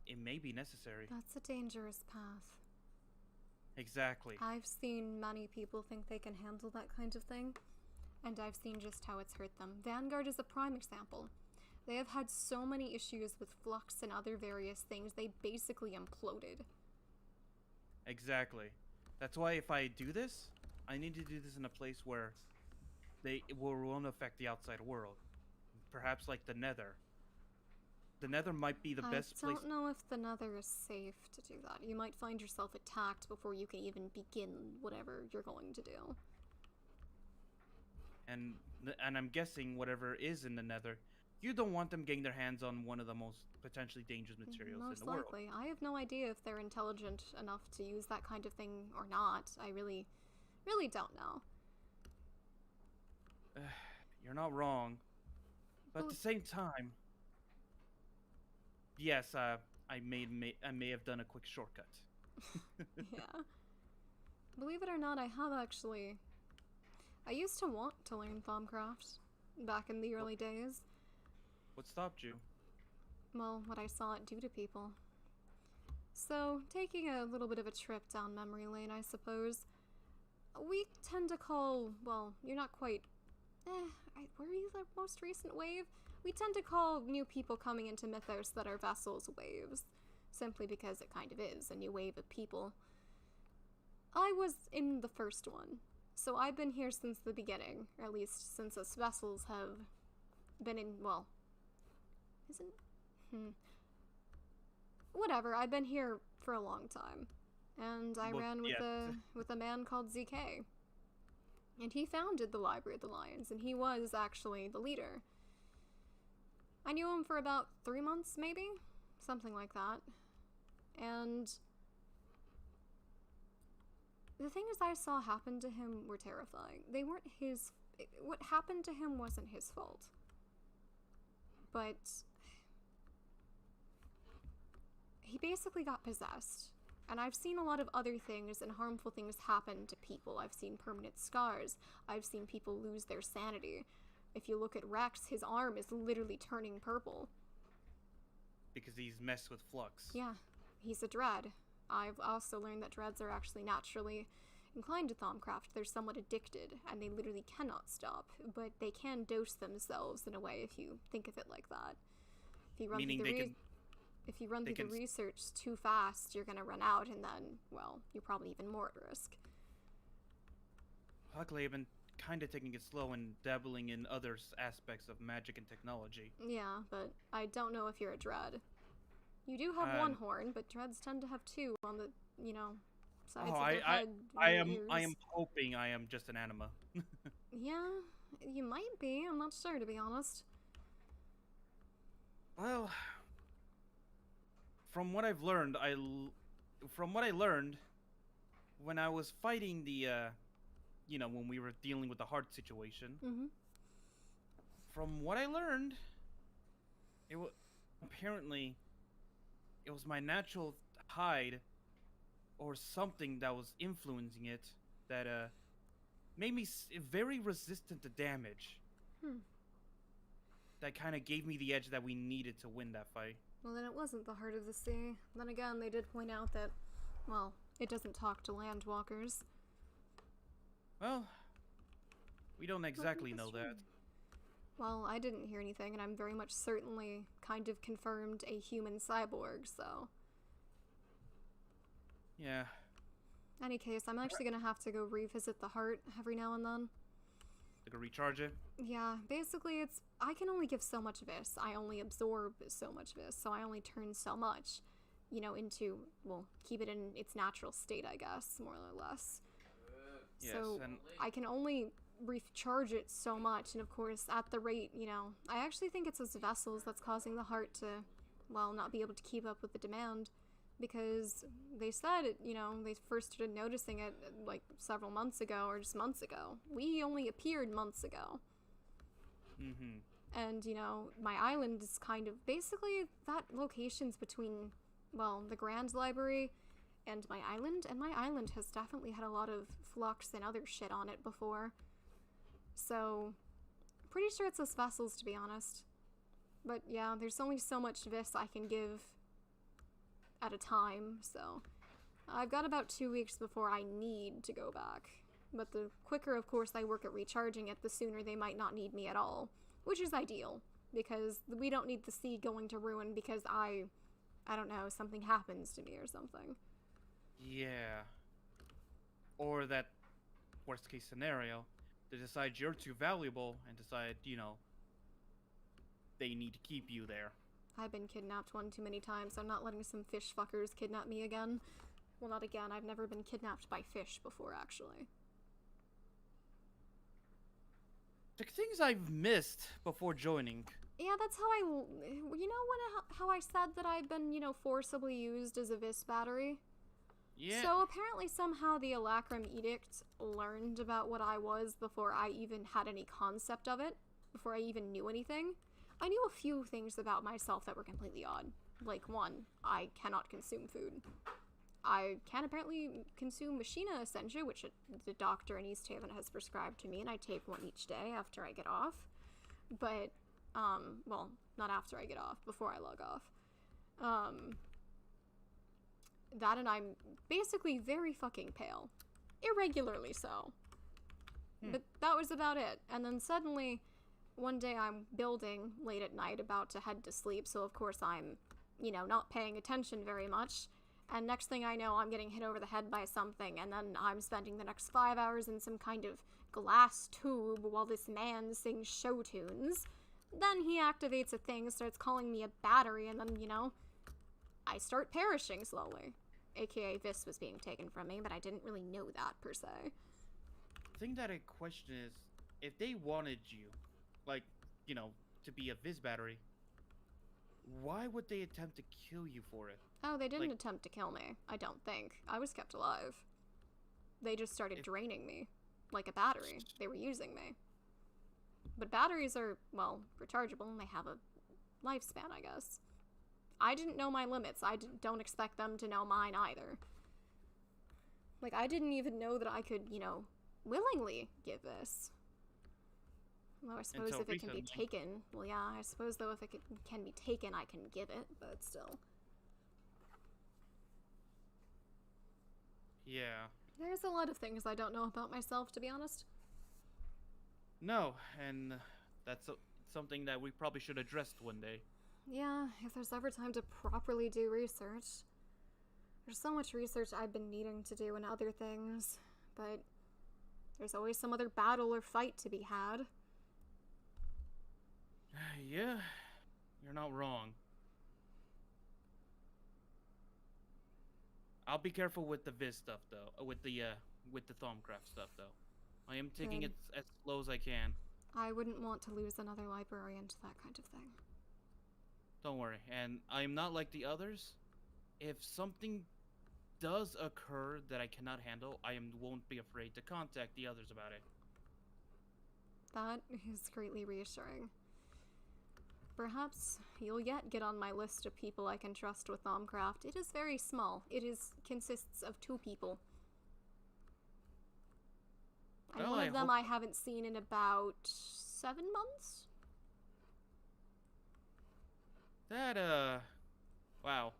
it may be necessary. That's a dangerous path. Exactly. I've seen many people think they can handle that kind of thing, and I've seen just how it's hurt them. Vanguard is a prime example. They have had so many issues with flux and other various things, they basically imploded. Exactly. That's why if I do this, I need to do this in a place where it won't affect the outside world. Perhaps like the Nether. The Nether might be the best place. I don't know if the Nether is safe to do that. You might find yourself attacked before you can even begin whatever you're going to do. And I'm guessing whatever is in the Nether, you don't want them getting their hands on one of the most potentially dangerous materials Most in the world. likely. I have no idea if they're intelligent enough to use that kind of thing or not. I really don't know. You're not wrong. But at the same time, yes, I may have done a quick shortcut. Yeah. Believe it or not, I have actually... I used to want to learn Thaumcraft back in the early days. What stopped you? Well, what I saw it do to people. So, taking a little bit of a trip down memory lane, I suppose, we tend to call, well, you're not quite... were you the most recent wave? We tend to call new people coming into Mythos that are vessels waves, simply because it kind of is, a new wave of people. I was in the first one, so I've been here since the beginning, or at least since us vessels have been in, well, whatever, I've been here for a long time, and I ran with a man called ZK. And he founded the Library of the Lions, and he was actually the leader. I knew him for about 3 months, maybe? Something like that. And the things I saw happen to him were terrifying. They weren't his... What happened to him wasn't his fault. But he basically got possessed. And I've seen a lot of other things and harmful things happen to people. I've seen permanent scars. I've seen people lose their sanity. If you look at Rex, his arm is literally turning purple. Because he's messed with flux. Yeah, he's a dread. I've also learned that dreads are actually naturally inclined to Thaumcraft. They're somewhat addicted, and they literally cannot stop. But they can dose themselves in a way if you think of it like that. If you run Meaning If you run through the research too fast, you're gonna run out, and then, well, you're probably even more at risk. Luckily, I've been kind of taking it slow and dabbling in other aspects of magic and technology. Yeah, but I don't know if you're a dread. You do have one horn, but dreads tend to have two on the, sides of their head. I am hoping I am just an anima. Yeah, you might be. I'm not sure, to be honest. Well, from what I've learned, when I was fighting the, when we were dealing with the heart situation, from what I learned, apparently it was my natural hide or something that was influencing it that made me very resistant to damage. That kind of gave me the edge that we needed to win that fight. Well, then it wasn't the heart of the sea. Then again, they did point out that, well, it doesn't talk to landwalkers. Well, we don't exactly know that. Well, I didn't hear anything, and I'm very much certainly kind of confirmed a human cyborg, so... Yeah. Any case, I'm actually gonna have to go revisit the heart every now and then. Like a recharge it? Yeah, basically I can only give so much vis. I only absorb so much vis, so I only turn so much, you know, into, well, keep it in its natural state, I guess, more or less. Yes, So and I can only recharge it so much, and of course, at the rate, you know, I actually think it's those vessels that's causing the heart to, well, not be able to keep up with the demand. Because they said, you know, they first started noticing it like several months ago or just months ago. We only appeared months ago. And, you know, my island is kind of basically that location's between, well, the Grand Library and my island has definitely had a lot of flux and other shit on it before. So, pretty sure it's those vessels, to be honest. But yeah, there's only so much vis I can give at a time, so I've got about 2 weeks before I need to go back. But the quicker, of course, I work at recharging it, the sooner they might not need me at all, which is ideal, because we don't need the sea going to ruin because I don't know, something happens to me or something. yeah. Or that worst case scenario, they decide you're too valuable and decide, you know, they need to keep you there. I've been kidnapped one too many times. I'm not letting some fish fuckers kidnap me again. Well, not again. I've never been kidnapped by fish before, actually. The things I've missed before joining. Yeah, that's how you know how I said that I've been, you know, forcibly used as a vis battery? Yeah. So apparently somehow the Alacrum Edict learned about what I was before I even had any concept of it, before I even knew anything. I knew a few things about myself that were completely odd. Like, one, I cannot consume food. I can apparently consume Machina Essentia, which the doctor in East Haven has prescribed to me, and I take one each day after I get off. But, well, not after I get off, before I log off. That and I'm basically very fucking pale. Irregularly so. But that was about it. And then suddenly, one day I'm building late at night, about to head to sleep, so of course I'm, you know, not paying attention very much. And next thing I know, I'm getting hit over the head by something, and then I'm spending the next 5 hours in some kind of glass tube while this man sings show tunes. Then he activates a thing, starts calling me a battery, and then, you know, I start perishing slowly. AKA Vis was being taken from me, but I didn't really know that, per se. The thing that I question is, if they wanted you, like, you know, to be a Viz battery, why would they attempt to kill you for it? Oh, they didn't attempt to kill me, I don't think. I was kept alive. They just started draining me. Like a battery. They were using me. But batteries are, well, rechargeable, and they have a lifespan, I guess. I didn't know my limits. I don't expect them to know mine either. Like, I didn't even know that I could, you know, willingly give this. Well, I suppose if it can be taken, well, yeah, I suppose, though, if it can be taken, I can give it, but still. Yeah. There's a lot of things I don't know about myself, to be honest. No, and that's something that we probably should address one day. Yeah, if there's ever time to properly do research. There's so much research I've been needing to do and other things, but there's always some other battle or fight to be had. Yeah, you're not wrong. I'll be careful with the Viz stuff, though. With the Thaumcraft stuff, though. I am taking it as slow as I can. I wouldn't want to lose another librarian to that kind of thing. Don't worry, and I'm not like the others. If something does occur that I cannot handle, won't be afraid to contact the others about it. That is greatly reassuring. Perhaps you'll yet get on my list of people I can trust with Thaumcraft. It is very small. It consists of 2 people. And Well, one I of them hope- I haven't seen in about 7 months? That, wow.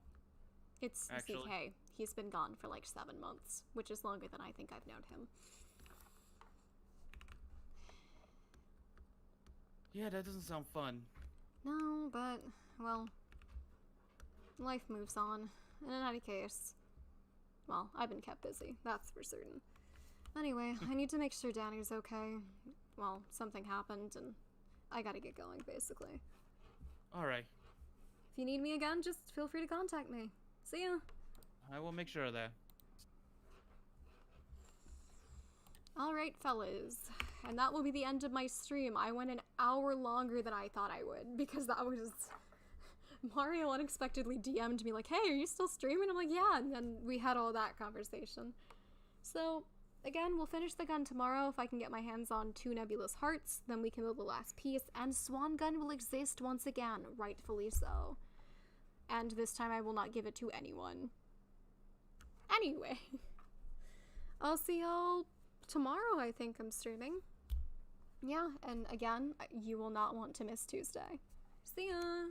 It's Actually. CK. He's been gone for like 7 months, which is longer than I think I've known him. Yeah, that doesn't sound fun. No, but, well, life moves on. And in any case, well, I've been kept busy, that's for certain. Anyway, I need to make sure Danny's okay. Well, something happened, and I gotta get going, basically. Alright. If you need me again, just feel free to contact me. See ya! I will make sure of that. Alright, fellas. And that will be the end of my stream. I went an hour longer than I thought I would, because that was... Mario unexpectedly DM'd me like, hey, are you still streaming? I'm like, yeah, and then we had all that conversation. So, again, we'll finish the gun tomorrow if I can get my hands on 2 nebulous hearts, then we can build the last piece, and Swan Gun will exist once again, rightfully so. And this time I will not give it to anyone. Anyway. I'll see y'all tomorrow, I think I'm streaming. Yeah, and again, you will not want to miss Tuesday. See ya!